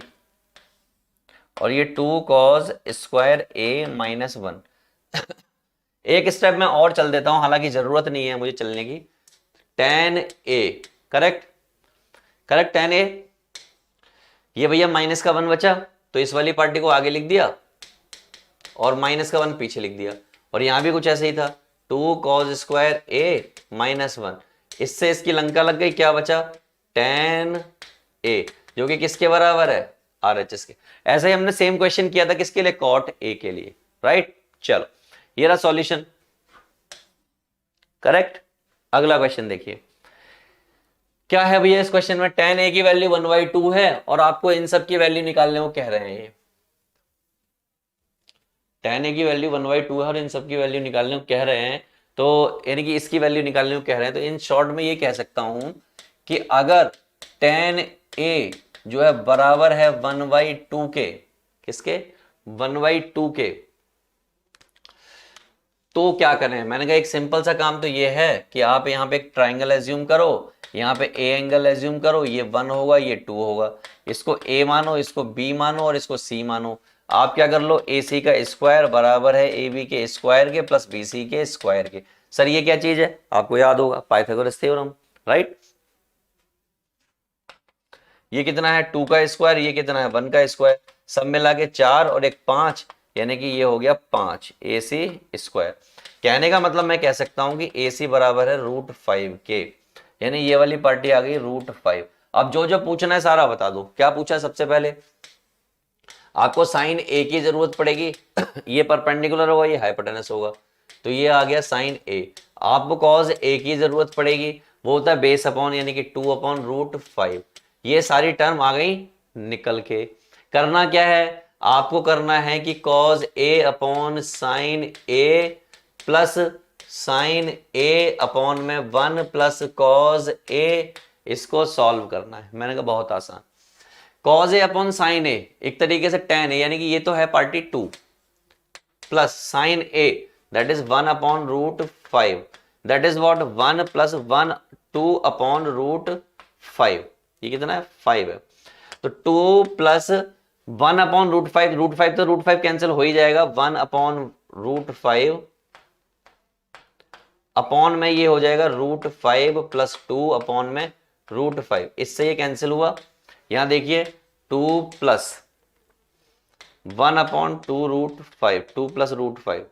S1: और ये 2 कॉस स्क्वायर ए माइनस 1। एक स्टेप में और चल देता हूं, हालांकि जरूरत नहीं है मुझे चलने की। tan a, correct, correct tan a। ये भैया माइनस का 1 बचा, तो इस वाली पार्टी को आगे लिख दिया और माइनस का 1 पीछे लिख दिया। और यहां भी कुछ ऐसे ही था, 2 कॉस स्क्वायर ए माइनस 1। इससे इसकी लंका लग गई, क्या बचा tan a, जो कि किसके बराबर है, RHS के। ऐसे ही हमने सेम क्वेश्चन किया था किसके लिए, cot a के लिए, राइट। चलो ये रहा सॉल्यूशन, करेक्ट। अगला क्वेश्चन देखिए क्या है भैया इस क्वेश्चन में, tan a की वैल्यू 1/2 है और आपको इन सब की वैल्यू निकालने को कह रहे हैं। tan a की वैल्यू 1/2 है और इन सब की वैल्यू निकालने को कह रहे हैं, तो यानी कि इसकी वैल्यू निकालने को कह रहे हैं। तो इन शॉर्ट में ये कह सकता हूं कि अगर tan a जो है बराबर है 1/2 के, किसके, 1/2 के, तो क्या करें। मैंने कहा एक सिंपल सा काम तो ये है कि आप यहाँ पे एक ट्राइंगल एज्यूम करो, यहाँ पे ए एंगल एज्यूम करो, ये 1 होगा ये 2 होगा, इसको ए मानो, इसको बी मानो और इसको सी मानो। आप क्या कर लो, ए सी का स्क्वायर बराबर है ए बी के स्क्वायर के प्लस बी सी के स्क्वायर के। सर ये क्या चीज है, आपको याद होगा पाइथागोरस थ्योरम, राइट। ये कितना है 2 का स्क्वायर, ये कितना है 1 का स्क्वायर, सब मिला के 4 और एक 5, यानी कि ये हो गया 5 AC स्क्वायर। कहने का मतलब मैं कह सकता हूं कि AC बराबर है √5 के, यानी ये वाली पार्टी आ गई √5। अब जो जो पूछना है सारा बता दो। क्या पूछा है सबसे पहले, आपको साइन A की जरूरत पड़ेगी ये परपेंडिकुलर होगा, ये हाइपोटेनस होगा, तो ये आ गया साइन A। आपको कॉज A की जरूरत पड़ेगी, वो होता है बेस अपॉन यानी कि 2/√5। ये सारी टर्म आ गई निकल के। करना क्या है, आपको करना है कि cause A upon sine A plus sign A upon में 1 प्लस कॉज A, इसको सॉल्व करना है। मैंने कहा बहुत आसान। Cause A upon sine A एक तरीके से tan A, यानी कि ये तो है party 2, plus sine A that is 1 upon root 5, that is what 1 plus 1 2 upon root 5, ये कितना है 5 है। तो 2 प्लस 1 अपॉन रूट 5, रूट 5 तो रूट 5 कैंसिल हो ही जाएगा, 1 अपॉन रूट 5 अपॉन में ये हो जाएगा रूट 5 प्लस 2 अपॉन में रूट 5, इससे ये कैंसिल हुआ। यहां देखिए 2 plus 1 upon 2 root 5, 2 plus root 5।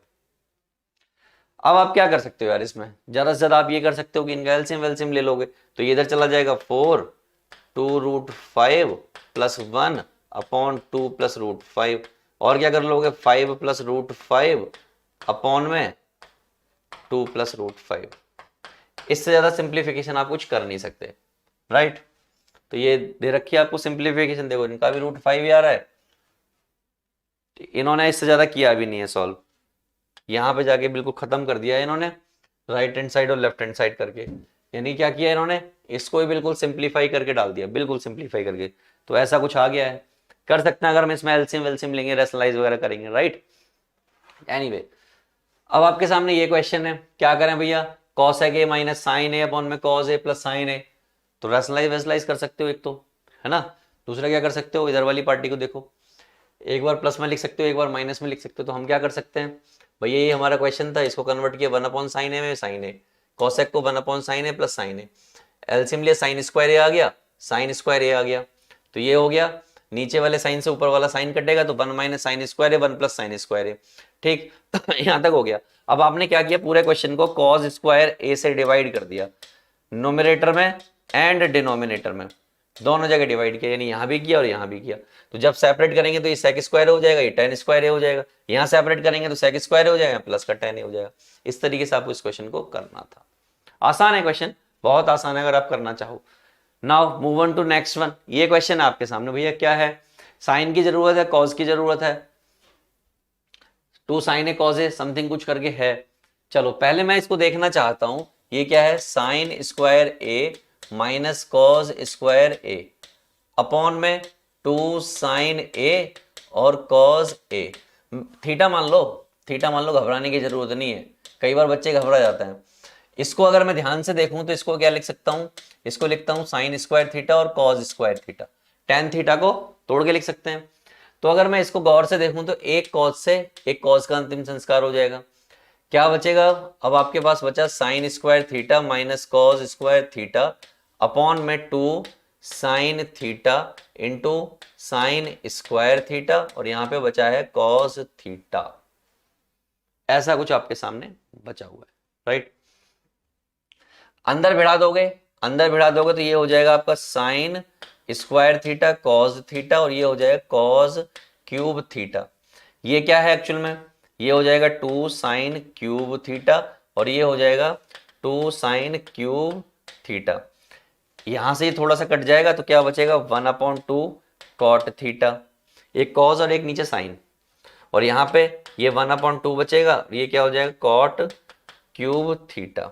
S1: अब आप क्या कर सकते हो यार, इसमें ज्यादा से ज्यादा आप ये कर सकते हो कि इनका एलसीएम वेलसीएम ले लोगे, तो ये इधर चला जाएगा 4 2 root 5 plus 1 upon 2 plus root 5, और क्या कर लोगे 5 प्लस रूट 5 अपॉन में 2 प्लस रूट 5। इससे ज्यादा सिंप्लीफिकेशन आप कुछ कर नहीं सकते, राइट। तो ये दे रखी है आपको सिंप्लीफिकेशन, देखो इनका भी रूट 5 ही आ रहा है, इन्होंने इससे ज्यादा किया भी नहीं है सॉल्व, यहां पे जाके बिल्कुल खत्म कर दिया है इन्होंने राइट हैंड साइड और लेफ्ट हैंड साइड करके, यानी क्या किया इन्होंने, इसको ही बिल्कुल सिंप्लीफाई करके डाल दिया, बिल्कुल सिंप्लीफाई करके। तो ऐसा कुछ आ गया है, कर सकते हैं अगर हम इसमें एलसीएम वेलसीएम लेंगे, रेशनलाइज वगैरह करेंगे, राइट। एनीवे अब आपके सामने ये क्वेश्चन है, क्या करें भैया, cos A minus sign A upon में कॉस ए प्लस साइन ए, तो रेशनलाइज वेशनलाइज कर सकते हो एक तो, है ना। दूसरा क्या कर सकते हो, इधर वाली पार्टी को देखो, एक बार प्लस में लिख सकते हो एक बार माइनस में लिख सकते हो, तो हम क्या कर सकते हैं भैया, ये हमारा क्वेश्चन था, इसको कन्वर्ट किया 1 अपॉन साइन ए में साइन ए, कॉसेक को 1 अपॉन साइन ए प्लस साइन ए, एलसीएम लिया साइन स्क्वायर ए आ गया, साइन स्क्वायर ए आ गया, तो ये हो गया, नीचे वाले साइन से ऊपर वाला साइन कटेगा तो 1 minus sine square A 1 plus sine square a, ठीक। यहां तक हो गया। अब आपने क्या किया, पूरे क्वेश्चन को कॉस स्क्वायर ए से डिवाइड कर दिया, नोमिनेटर में एंड डिनोमिनेटर में, दोनों जगह डिवाइड किया, यानी यहां भी किया और यहां भी किया। तो जब सेपरेट करेंगे तो ये सेक स्क्वायर हो जाएगा, ये टेन स्क्वायर हो जाएगा, यहां सेपरेट करेंगे तो सेक स्क्वायर हो जाएगा, प्लस का टेन हो जाएगा। इस तरीके से आपको इस क्वेश्चन को करना था। आसान है क्वेश्चन, बहुत आसान है अगर आप करना चाहो। Now move on to next one. ये क्वेश्चन आपके सामने भैया क्या है, साइन की जरूरत है, कॉज की जरूरत है, two sine A cos A something कुछ करके है। चलो पहले मैं इसको देखना चाहता हूं, ये क्या है, sine square A minus cos square a upon में 2 साइन ए और कॉज ए, थीटा मान लो, थीटा मान लो, घबराने की जरूरत नहीं है, कई बार बच्चे घबरा जाते हैं। इसको अगर मैं ध्यान से देखूं तो इसको क्या लिख सकता हूं, इसको लिखता हूं साइन स्क्वायर थीटा और cause square theta, tan theta को तोड़ के लिख सकते हैं। तो अगर मैं इसको गौर से देखूं तो एक कॉज से एक कॉज का अंतिम संस्कार हो जाएगा, क्या बचेगा, अब आपके पास बचा sign square theta minus cos square theta upon में 2 sine theta into sine square theta, और यहां पे बचा है कॉस थीटा। ऐसा कुछ आपके सामने बचा हुआ है, राइट। अंदर भिड़ा दोगे, अंदर भिड़ा दोगे तो ये हो जाएगा आपका sign square theta cos theta, और ये हो जाएगा कॉस क्यूब थीटा। ये क्या है एक्चुअल में, ये हो जाएगा 2 साइन क्यूब थीटा, और ये हो जाएगा 2 साइन क्यूब थीटा। यहां से ये थोड़ा सा कट जाएगा तो क्या बचेगा, 1/2 कॉट थीटा, एक कॉस और एक नीचे साइन, और यहाँ पे ये 1/2 बचेगा, ये क्या हो जाएगा कॉट क्यूब थीटा।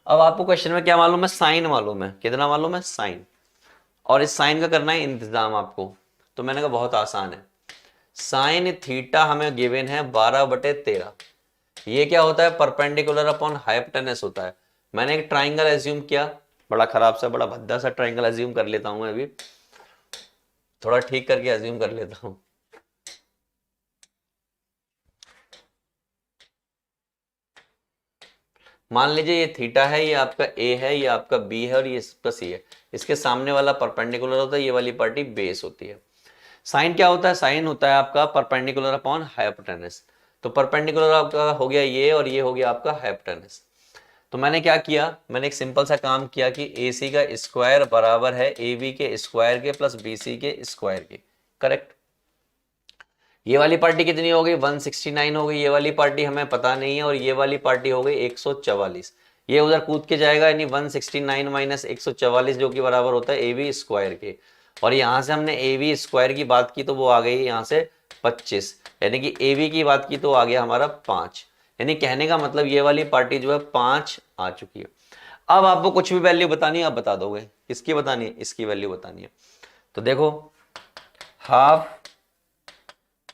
S1: अब आपको क्वेश्चन में क्या मालूम है, साइन मालूम है, कितना मालूम है, साइन, और इस साइन का करना है इंतजाम आपको। तो मैंने कहा बहुत आसान है, साइन थीटा हमें गिवन है 12/13, ये क्या होता है, परपेंडिकुलर अपॉन हाइपोटेनस होता है। मैंने एक ट्राइंगल एज्यूम किया, बड़ा खराब सा बड़ा भद्दा सा ट्राइंगल एज्यूम कर लेता हूं मैं, अभी थोड़ा ठीक करके एज्यूम कर लेता हूं। मान लीजिए ये थीटा है, ये आपका ए है, ये आपका बी है और ये इसका सी है, इसके सामने वाला परपेंडिकुलर होता है, ये वाली पार्टी बेस होती है। साइन क्या होता है, साइन होता है आपका परपेंडिकुलर अपॉन हाइपोटेनस, तो परपेंडिकुलर आपका हो गया ये और ये हो गया आपका हाइपोटेनस। तो मैंने क्या किया, मैंने एक सिंपल सा काम किया कि ए सी का स्क्वायर बराबर है ए बी के स्क्वायर के प्लस बी सी के स्क्वायर के, करेक्ट। ये वाली पार्टी कितनी हो गई, 169 हो गई, ये वाली पार्टी हमें पता नहीं है, और ये वाली पार्टी हो गई 144, ये उधर कूद के जाएगा, यानी 169 माइनस 144 जो कि बराबर होता है ए बी स्क्वायर के, और यहां से हमने ए बी स्क्वायर की बात की तो वो आ गई यहाँ से 25, यानी कि ए बी की बात की तो आ गया हमारा 5, यानी कहने का मतलब ये वाली पार्टी जो है 5 आ चुकी है। अब आपको कुछ भी वैल्यू बतानी है आप बता दोगे, किसकी बतानी है, इसकी वैल्यू बतानी है। तो देखो half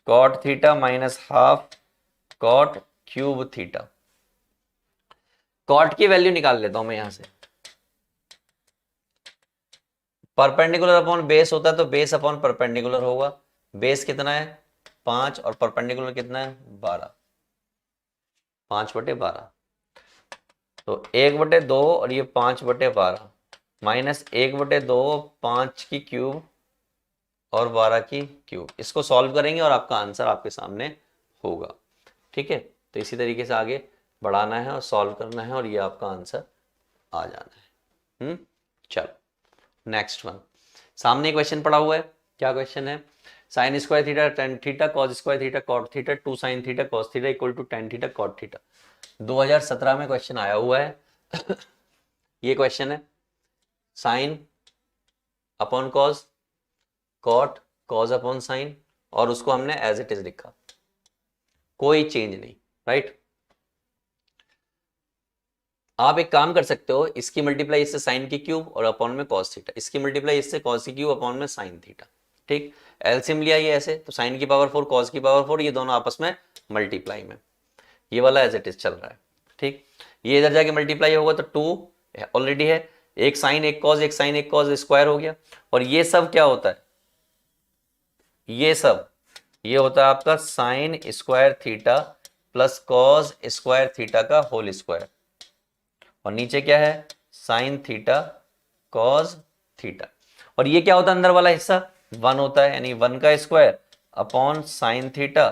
S1: cot theta minus half cot cube theta. Cot की वैल्यू निकाल लेता हूं मैं यहां से। परपेंडिकुलर अपॉन बेस होता है तो बेस अपॉन परपेंडिकुलर होगा। बेस कितना है 5 और परपेंडिकुलर कितना है 12, 5/12। तो 1/2 और ये 5/12 माइनस 1/2 5 की क्यूब और 12 की क्यूब। इसको सॉल्व करेंगे और आपका आंसर आपके सामने होगा। ठीक है, तो इसी तरीके से आगे बढ़ाना है और सॉल्व करना है और ये आपका आंसर आ जाना है। चलो नेक्स्ट वन, सामने क्वेश्चन पड़ा हुआ है। क्या क्वेश्चन है? Sine square theta tan theta cos square theta cot theta 2 sine theta cos theta equal to tan theta cot theta. 2017 में क्वेश्चन आया हुआ है। ये क्वेश्चन है sine upon cos, cot cos upon sine, और उसको हमने एज इट इज लिखा, कोई चेंज नहीं। राइट, आप एक काम कर सकते हो, इसकी मल्टीप्लाई इससे साइन की क्यूब और अपॉन में कॉस थीटा, इसकी मल्टीप्लाई इससे कॉस की क्यूब अपॉन में साइन थीटा। ठीक, एलसीएम लिया ये ऐसे, तो साइन की पावर 4 कॉस की पावर 4, ये दोनों आपस में मल्टीप्लाई में, ये वाला एज इट इज चल रहा है। ठीक, ये इधर जाके मल्टीप्लाई होगा तो 2 ऑलरेडी है, एक साइन एक कॉस, एक साइन एक कॉस, स्क्वायर हो गया। और ये सब क्या होता है, ये सब ये होता है आपका sign square theta plus cos square theta का होल स्क्वायर, और नीचे क्या है साइन थीटा कॉस थीटा। और ये क्या होता है अंदर वाला हिस्सा 1 होता है, यानी 1 का square upon sine theta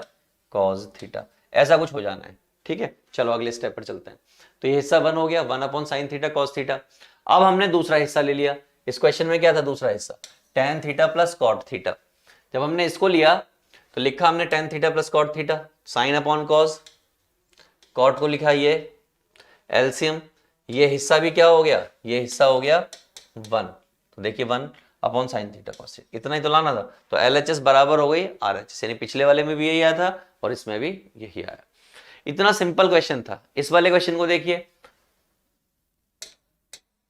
S1: cos theta, ऐसा कुछ हो जाना है। ठीक है, चलो अगले स्टेप पर चलते हैं। तो ये हिस्सा 1 हो गया, 1 upon sine theta cos theta. अब हमने दूसरा हिस्सा ले लिया। इस क्वेश्चन में क्या था दूसरा हिस्सा, tan theta plus cot theta. जब हमने इसको लिया तो लिखा हमने tan theta plus cot theta, sine upon cos, cot को लिखा ये एलसीएम, ये हिस्सा भी क्या हो गया, ये हिस्सा हो गया 1। तो देखिए 1 upon sine theta cos theta, इतना ही तो लाना था। तो एलएचएस बराबर हो गई आरएचएस, यानी पिछले वाले में भी यही आया था और इसमें भी यही आया। इतना सिंपल क्वेश्चन था। इस वाले क्वेश्चन को देखिए,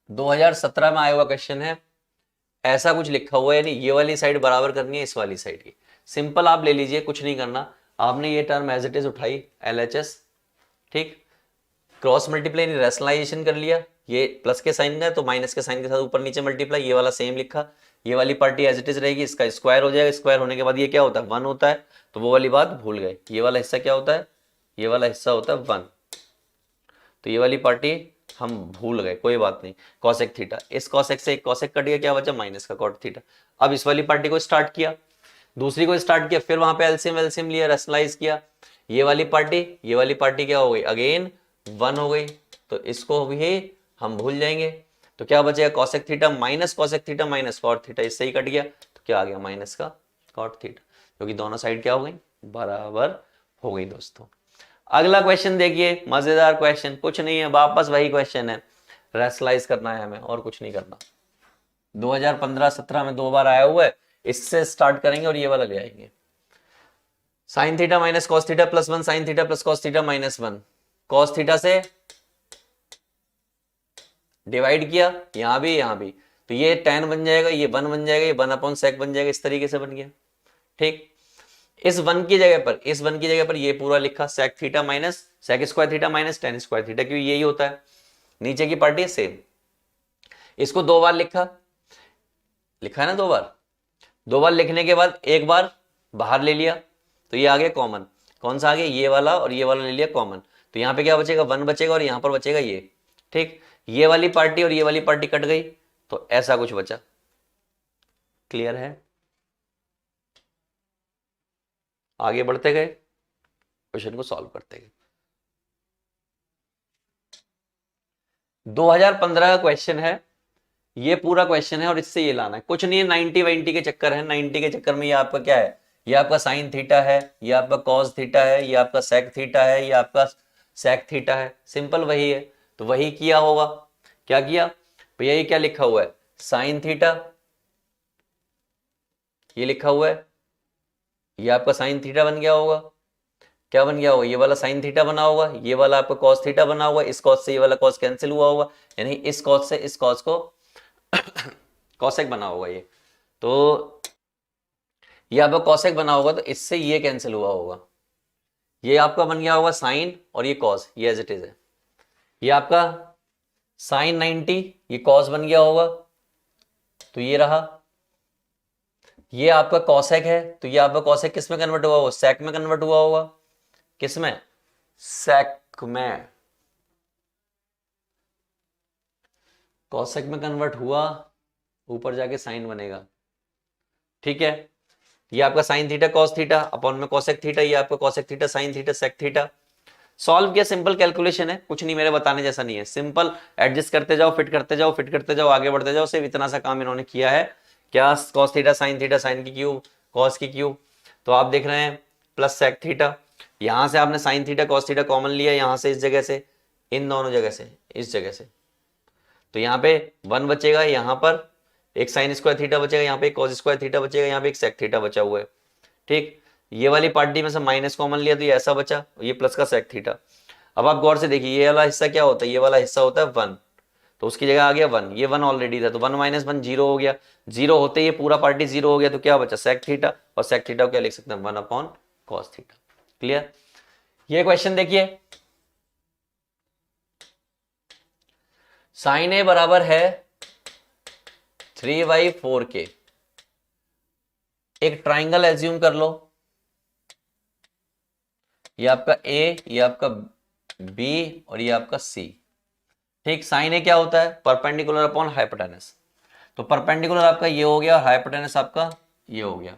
S1: 2017 में आया हुआ क्वेश्चन है। ऐसा कुछ लिखा हुआ है, यानी ये वाली साइड बराबर करनी है इस वाली साइड की। सिंपल आप ले लीजिए, कुछ नहीं करना। आपने ये टर्म एज इट इज उठाई एलएचएस, ठीक, क्रॉस मल्टीप्लाई रैशनलाइजेशन कर लिया, ये प्लस के साइन का है तो माइनस के साइन के साथ ऊपर नीचे मल्टीप्लाई, ये वाला सेम लिखा, ये वाली पार्टी एज इट इज रहेगी, इसका स्क्वायर हो जाएगा, स्क्वायर होने के बाद ये क्या होता है 1 होता है, तो वो वाली बात भूल गए। ये वाला हिस्सा क्या होता है, ये वाला हिस्सा होता है 1, तो ये वाली पार्टी हम भूल गए, कोई बात नहीं। कॉसेक थीटा, इस कॉसेक से एक कॉसेक कट गया, क्या बचा माइनस का कॉट थीटा। अब इस वाली पार्टी को स्टार्ट किया, दूसरी को स्टार्ट किया, फिर वहां पे एलसीएम एलसीएम लिया, रैशनलाइज किया, ये वाली पार्टी क्या हो गई अगेन 1 हो गई, तो इसको भी हम भूल जाएंगे। तो क्या बचेगा cosec theta minus cosec theta minus cot theta, इससे ही कट गया, तो क्या आ गया माइनस का कॉट थीटा, क्योंकि दोनों साइड क्या हो गई बराबर हो गई दोस्तों। अगला क्वेश्चन देखिए, मजेदार क्वेश्चन, कुछ नहीं है वापस वही क्वेश्चन है, रैशनलाइज करना है हमें और कुछ नहीं करना। 2015-17 में 2 बार आया हुआ है, इससे स्टार्ट करेंगे और ये वाला ले आएंगे। Sign theta minus cos theta plus 1 sine theta plus cos theta minus 1, cos theta से डिवाइड किया, यहां भी, तो ये tan बन जाएगा, ये 1 बन जाएगा, ये 1 अपॉन सेक बन जाएगा, इस तरीके से बन गया। ठीक, इस 1 की जगह पर ये पूरा लिखा sec theta minus sec square theta minus tan square theta, क्योंकि यही होता है। नीचे की पार्टी सेम, इसको 2 बार लिखा है ना, 2 बार लिखने के बाद एक बार बाहर ले लिया, तो ये आ गया कॉमन, कौन सा आ गया ये वाला, और ये वाला ले लिया कॉमन, तो यहाँ पे क्या बचेगा 1 बचेगा और यहाँ पर बचेगा ये। ठीक, ये वाली पार्टी और ये वाली पार्टी कट गई, तो ऐसा कुछ बचा। क्लियर है? आगे बढ़ते गए, क्वेश्चन को सॉल्व करते गए। 2015 का क्वेश्चन है, ये पूरा क्वेश्चन है और इससे ये लाना है, कुछ नहीं है। 90 90 के चक्कर है, 90 के चक्कर में ये आपका क्या है, ये आपका साइन थीटा है, ये आपका कॉस थीटा है, ये आपका सेक थीटा है, ये आपका सेक थीटा है, सिंपल वही है। तो वही किया होगा, क्या किया भैया, ये क्या लिखा हुआ है साइन थीटा, ये लिखा हुआ है, ये आपका साइन थीटा बन गया होगा, क्या बन गया होगा ये वाला साइन थीटा बना होगा, ये वाला आपका कॉस थीटा बना होगा, इस कॉस से ये वाला कॉस कैंसिल हुआ होगा, यानी इस कॉस से इस कॉस को कॉसेक बना होगा ये, तो ये आपका कॉसेक बना होगा, तो इससे ये कैंसिल हुआ होगा, ये आपका बन गया होगा साइन और ये कॉस, ये एज इट इज है। ये आपका साइन 90, ये कॉस बन गया होगा, तो ये रहा। ये आपका कॉसेक है, तो ये आपका कॉसेक किस में कन्वर्ट हुआ होगा? सेक में कन्वर्ट हुआ होगा। किस में? सेक में। कॉसेक में कन्वर्ट हुआ, ऊपर जाके साइन बनेगा। ठीक है, ये आपका sine theta cos theta upon में कॉसेक थीटा, ये आपका cosec theta sine theta sec theta. Solve किया, सिंपल कैलकुलेशन है, कुछ नहीं मेरे बताने जैसा नहीं है, सिंपल एडजस्ट करते जाओ, फिट करते जाओ, फिट करते जाओ, आगे बढ़ते जाओ। सिर्फ इतना सा काम इन्होंने किया है, क्या? कॉस थीटा साइन की क्यूब कॉस की क्यूब। तो आप देख रहे हैं प्लस सेक थीटा, यहां से आपने sign theta cos theta common लिया, यहां से इस जगह से, इन दोनों जगह से, इस जगह से, तो यहाँ पे 1 बचेगा, यहाँ पर एक साइन स्क्वायर थीटा बचेगा, यहाँ पे एक कॉस स्क्वायर थीटा बचेगा, यहाँ पे एक सेक थीटा बचा हुआ है। ठीक, ये वाली पार्टी में से माइनस कॉमन लिया तो ये ऐसा बचा, ये प्लस का सेक थीटा। अब आप गौर से देखिए, ये वाला हिस्सा क्या होता है? ये वाला हिस्सा होता है 1, तो उसकी जगह आ गया 1, ये 1 ऑलरेडी था, तो 1 माइनस 1 जीरो हो गया, जीरो होते ये पूरा पार्टी जीरो हो गया, तो क्या बचा? सेक थीटा, और सेक थीटा को क्या लिख सकते हैं? 1 अपॉन कॉस थीटा। क्लियर? ये क्वेश्चन देखिए, साइन ए बराबर है 3/4 के। एक ट्राइंगल एज्यूम कर लो, ये आपका ए, ये आपका बी और ये आपका सी। ठीक, साइन ए क्या होता है? Perpendicular upon hypotenuse. तो परपेंडिकुलर आपका ये हो गया और हाइपोटेनस आपका ये हो गया।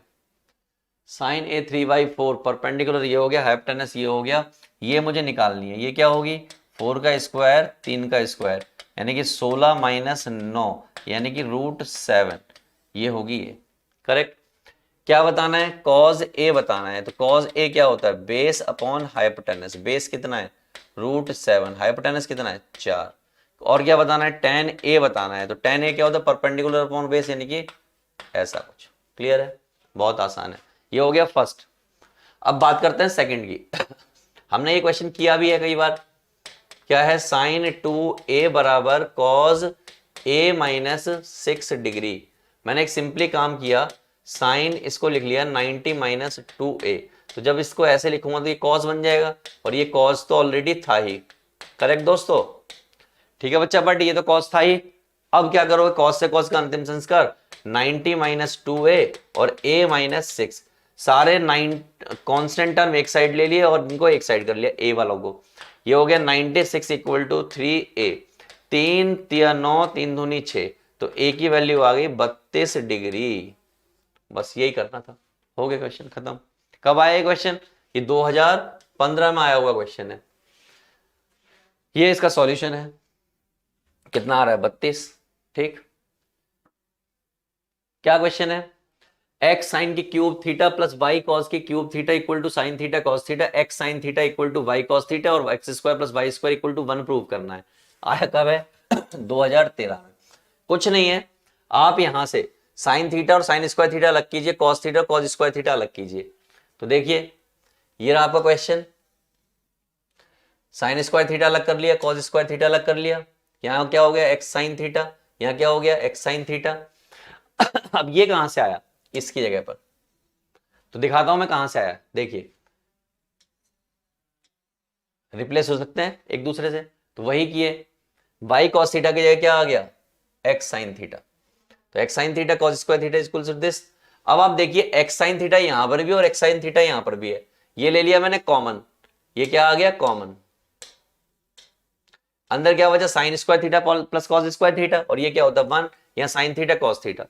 S1: साइन ए 3/4, परपेंडिकुलर ये हो गया, हाइपोटेनस ये हो गया। ये मुझे निकालनी है, ये क्या होगी? 4 का स्क्वायर 3 का स्क्वायर, यानी कि 16 माइनस 9, यानी कि √7, ये होगी ये। करेक्ट? क्या बताना है? कॉज ए बताना है। तो कॉज ए क्या होता है? Base upon hypotenuse. बेस कितना है? √7, हाइपोटेनस कितना है? 4। और क्या बताना है? tan ए बताना है। तो tan ए क्या होता है? परपेंडिकुलर अपॉन बेस, यानी कि ऐसा कुछ। क्लियर है? बहुत आसान है। ये हो गया फर्स्ट। अब बात करते हैं सेकंड की। हमने ये क्वेश्चन किया भी है कई बार। क्या है? साइन 2a बराबर कॉज a माइनस 6 डिग्री। मैंने एक सिंपली काम किया, साइन इसको लिख लिया 90 माइनस 2a। तो जब इसको ऐसे लिखूंगा तो ये कॉस बन जाएगा, और ये कॉस तो ऑलरेडी था ही। करेक्ट दोस्तों? ठीक है बच्चा, बट ये तो कॉस था ही। अब क्या करोगे? कॉस से कॉस का अंतिम संस्कार, 90 माइनस 2a और a माइनस 6, सारे 9 कॉन्स्टेंट टर्म एक साइड ले लिए और इनको एक साइड कर लिया, a वालों को। ये हो गया 96 इक्वल टू 3a। 3 3 9, 3 दूनी 6, तो a की वैल्यू आ गई 32 डिग्री। बस यही करना था, हो गया क्वेश्चन खत्म। कब आया ये क्वेश्चन? ये 2015 में आया हुआ क्वेश्चन है। ये इसका सॉल्यूशन है। कितना आ रहा है? 32। ठीक, क्या क्वेश्चन है? एक्स साइन की cube theta plus y cos की cube theta equal to sine theta cos theta, x sine theta equal to Y cos theta और x square plus y square equal to 1 prove करना है। आया कब है? 2013 में। कुछ नहीं है, आप यहां से साइन थीटा और साइन स्क्वायर थीटा अलग कीजिए, cos theta cos square theta अलग कीजिए। तो देखिए, ये रहा आपका क्वेश्चन। साइन स्क्वायर थीटा अलग कर लिया, कॉस स्क्वायर थीटा अलग कर लिया। यहां क्या हो गया? X sine theta. यहां क्या हो गया? X sine theta. अब ये कहां से आया? इसकी जगह पर तो दिखाता हूं मैं कहां से आया। देखिए, रिप्लेस हो सकते हैं एक दूसरे से, तो वही किए। वाई कॉस थीटा की जगह क्या आ गया? X sine theta. तो x sine theta cos square theta equal to this. अब आप देखिए, एक्स साइन थीटा यहां पर भी और एक्स साइन थीटा यहां पर भी है, ये ले लिया मैंने कॉमन। ये क्या आ गया? कॉमन। अंदर क्या बचा? Sign square theta plus cos square theta, और ये क्या होता है? 1। यहां sign theta cos theta,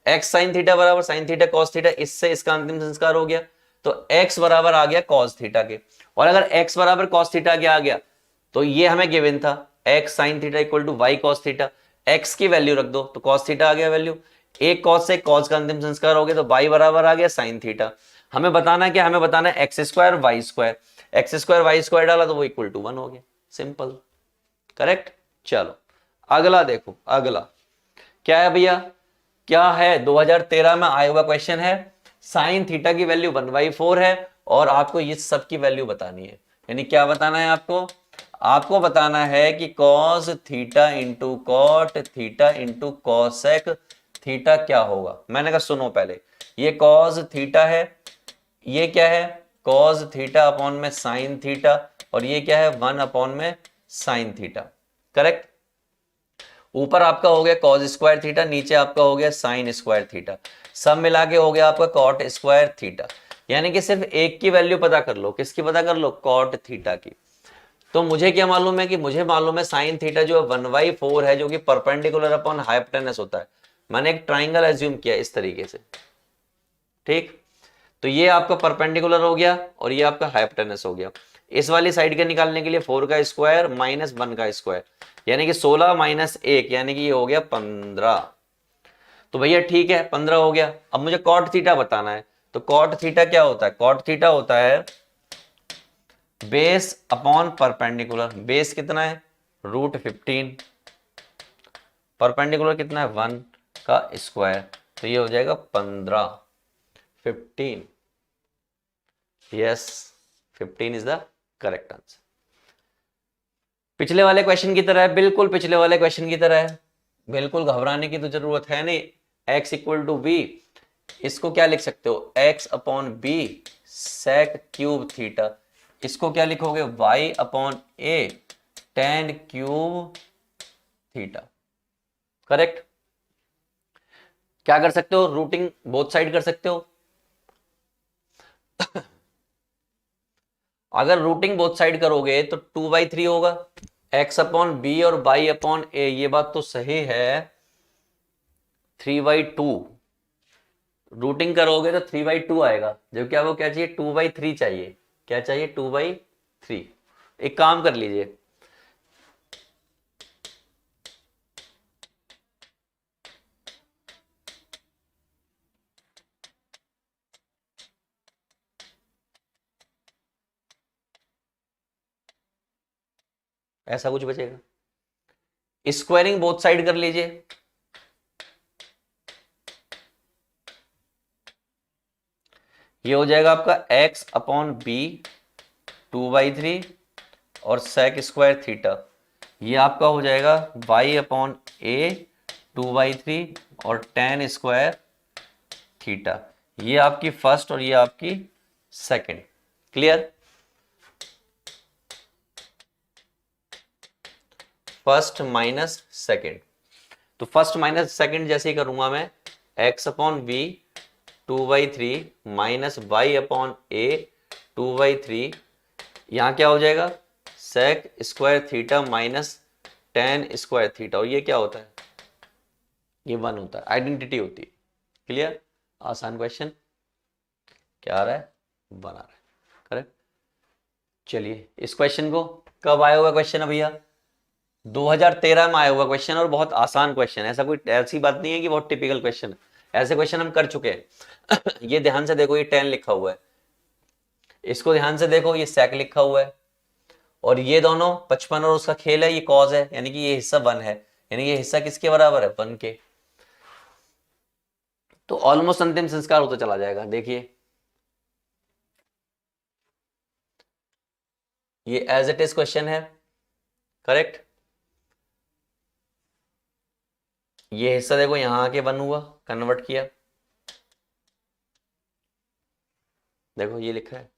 S1: x sine theta बराबर साइन थीटा कॉस थीटा, इससे इसका अंतिम संस्कार हो गया। तो एक्स बराबर आ गया कॉस थीटा के, और अगर एक्स बराबर कॉस थीटा के आ गया तो ये हमें गिवन था X sine theta equal to Y cos theta. X की वैल्यू रख दो तो कॉस थीटा आ गया वैल्यू, एक कॉस से कॉस का अंतिम संस्कार हो गया, तो वाई बराबर आ गया साइन थीटा। हमें बताना है क्या? हमें बताना है X square Y square. X square Y square डाला तो वो इक्वल टू 1 हो गया, सिंपल। करेक्ट? चलो अगला देखो। अगला क्या है भैया? क्या है? 2013 में आया हुआ क्वेश्चन है। साइन थीटा की वैल्यू 1/4 है और आपको ये सब की वैल्यू बतानी है। यानी क्या बताना है आपको? आपको बताना है कि cos theta into cot theta into cosec theta क्या होगा। मैंने कहा सुनो पहले, ये कॉस थीटा है, ये क्या है? कॉज थीटा अपॉन में साइन थीटा, और ये क्या है 1 अपॉन में साइन थीटा। करेक्ट। ऊपर आपका हो गया कॉज स्क्वायर थीटा, नीचे आपका हो गया साइन स्क्वायर थीटा, सब मिला के हो गया आपका कॉट स्क्वायर थीटा। यानी कि सिर्फ एक की वैल्यू पता कर लो, किसकी पता कर लो, कॉट थीटा की। तो मुझे क्या मालूम है कि मुझे मालूम है साइन थीटा जो 1/4 है, जो कि परपेंडिकुलर अपॉन हाइपोटेनस होता है। मैंने एक ट्राइंगल एज्यूम किया इस तरीके से, ठीक। तो ये आपका परपेंडिकुलर हो गया और ये आपका हाइपोटेनस हो गया। इस वाली साइड के निकालने के लिए 4 का स्क्वायर माइनस 1 का स्क्वायर, यानी कि 16 माइनस 1, यानी कि ये हो गया 15। तो भैया ठीक है 15 हो गया। अब मुझे कॉट थीटा बताना है। तो कॉट थीटा क्या होता है, कॉट थीटा होता है बेस अपॉन परपेंडिकुलर। बेस कितना है, √15, परपेंडिकुलर कितना है 1 का स्क्वायर, तो ये हो जाएगा 15, 15। Yes, 15 is the correct answer. पिछले वाले क्वेश्चन की तरह है, बिल्कुल पिछले वाले क्वेश्चन की तरह है, बिल्कुल घबराने की तो जरूरत है नहीं। x इक्वल टू बी, इसको क्या लिख सकते हो, x upon B sec cube theta. इसको क्या लिखोगे, y upon A tan cube theta. Correct. क्या कर सकते हो, रूटिंग बोथ साइड कर सकते हो। अगर रूटिंग बोथ साइड करोगे तो 2/3 होगा, x अपॉन बी और y अपॉन ए, ये बात तो सही है। 3/2 रूटिंग करोगे तो 3/2 आएगा, जबकि आपको क्या चाहिए, 2/3 चाहिए। क्या चाहिए, 2/3। एक काम कर लीजिए, ऐसा कुछ बचेगा। स्क्वायरिंग बोथ साइड कर लीजिए, ये हो जाएगा आपका x अपॉन बी 2/3 और सेक स्क्वायर थीटा। ये आपका हो जाएगा y अपॉन ए 2/3 और टेन स्क्वायर थीटा। ये आपकी फर्स्ट और ये आपकी second. Clear. First minus second, तो फर्स्ट माइनस सेकंड जैसे ही करूंगा मैं, x upon b 2/3 minus y upon a 2/3, यहां क्या हो जाएगा, sec square theta minus tan square theta. और ये क्या होता है, ये 1 होता है, आइडेंटिटी होती है। क्लियर। आसान क्वेश्चन। क्या आ रहा है, 1 आ रहा है। करेक्ट। चलिए, इस क्वेश्चन को कब आया हुआ क्वेश्चन है भैया, 2013 में आया हुआ क्वेश्चन, और बहुत आसान क्वेश्चन है। ऐसा कोई ऐसी बात नहीं है कि बहुत टिपिकल क्वेश्चन है, ऐसे क्वेश्चन हम कर चुके हैं। ये ध्यान से देखो, ये 10 लिखा हुआ है, इसको ध्यान से देखो, ये सेक लिखा हुआ है, और ये दोनों 55 और उसका खेल है, ये कॉज है, यानी कि ये हिस्सा 1 है, यानी ये हिस्सा किसके बराबर है, 1 के। तो ऑलमोस्ट अंतिम संस्कार होता चला जाएगा। देखिए ये एज इट इज क्वेश्चन है। करेक्ट। ये हिस्सा देखो यहां आके 1 हुआ, कन्वर्ट किया, देखो ये लिखा है,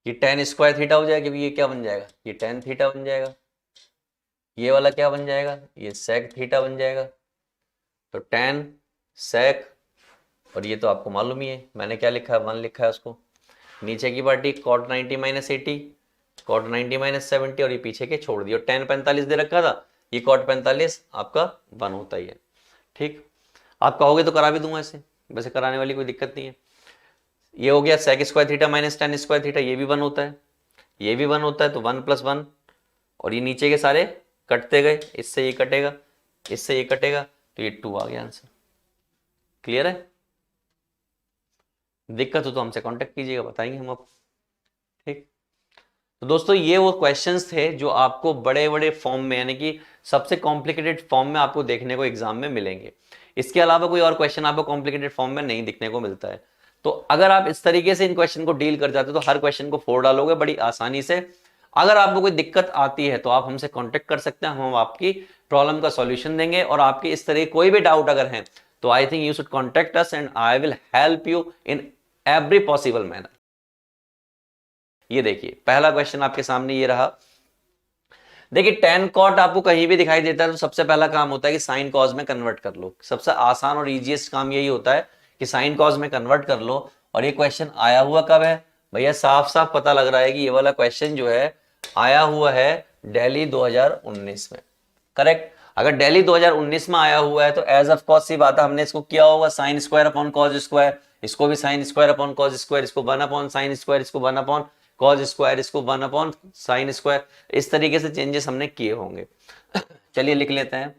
S1: ये टेन स्क्वायर थीटा हो जाएगा, क्योंकि ये क्या बन जाएगा, ये टेन थीटा बन जाएगा। ये वाला क्या बन जाएगा, ये सेक थीटा बन जाएगा। तो टेन सेक, और ये तो आपको मालूम ही है, मैंने क्या लिखा है, 1 लिखा है उसको। नीचे की party cot 90 minus 80, cot 90 minus 70, और ये पीछे के छोड़ दिए। टेन 45 दे रखा था, ये कॉट 45 आपका 1 होता ही है। ठीक। आप कहोगे तो करा भी दूंगा इसे, वैसे कराने वाली कोई दिक्कत नहीं है। ये हो गया sec square theta minus tan square theta, ये भी 1 होता है, ये भी 1 होता है, तो 1 + 1, और ये नीचे के सारे कटते गए, इससे ये कटेगा, इससे ये कटेगा, तो ये 2 आ गया आंसर। क्लियर है। दिक्कत हो तो हमसे कांटेक्ट कीजिएगा, बताएंगे हम आपको। ठीक। तो दोस्तों ये वो क्वेश्चंस थे जो आपको बड़े बड़े फॉर्म में, यानी कि सबसे कॉम्प्लिकेटेड फॉर्म में आपको देखने को एग्जाम में मिलेंगे। इसके अलावा कोई और क्वेश्चन आपको कॉम्प्लिकेटेड फॉर्म में नहीं दिखने को मिलता है। तो अगर आप इस तरीके से इन क्वेश्चन को डील कर जाते हो तो हर क्वेश्चन को 4 डालोगे बड़ी आसानी से। अगर आपको कोई दिक्कत आती है तो आप हमसे कांटेक्ट कर सकते हैं, हम आपकी प्रॉब्लम का सॉल्यूशन देंगे। और आपके इस तरह कोई भी डाउट अगर है तो I think you should contact us and I will help you in every possible manner. ये देखिए पहला क्वेश्चन आपके सामने ये रहा। देखिए टेन कॉट आपको कहीं भी दिखाई देता है तो सबसे पहला काम होता है कि साइन कॉज में कन्वर्ट कर लो। सबसे आसान और इजीएस्ट काम यही होता है कि साइन कॉज में कन्वर्ट कर लो। और ये क्वेश्चन आया हुआ कब है भैया? साफ साफ पता लग रहा है कि ये वाला क्वेश्चन जो है आया हुआ है दिल्ली 2019 में। करेक्ट। अगर दिल्ली 2019 में आया हुआ है तो एज ऑफ कॉस सी बात है, हमने इसको किया होगा sign square upon cos square, इसको भी sign square upon cos square, इसको 1 अपॉन साइन स्क्वायर, इसको 1 अपॉन कॉज स्क्वायर, इसको 1 अपॉन साइन स्क्वायर, इस तरीके से चेंजेस हमने किए होंगे। चलिए लिख लेते हैं।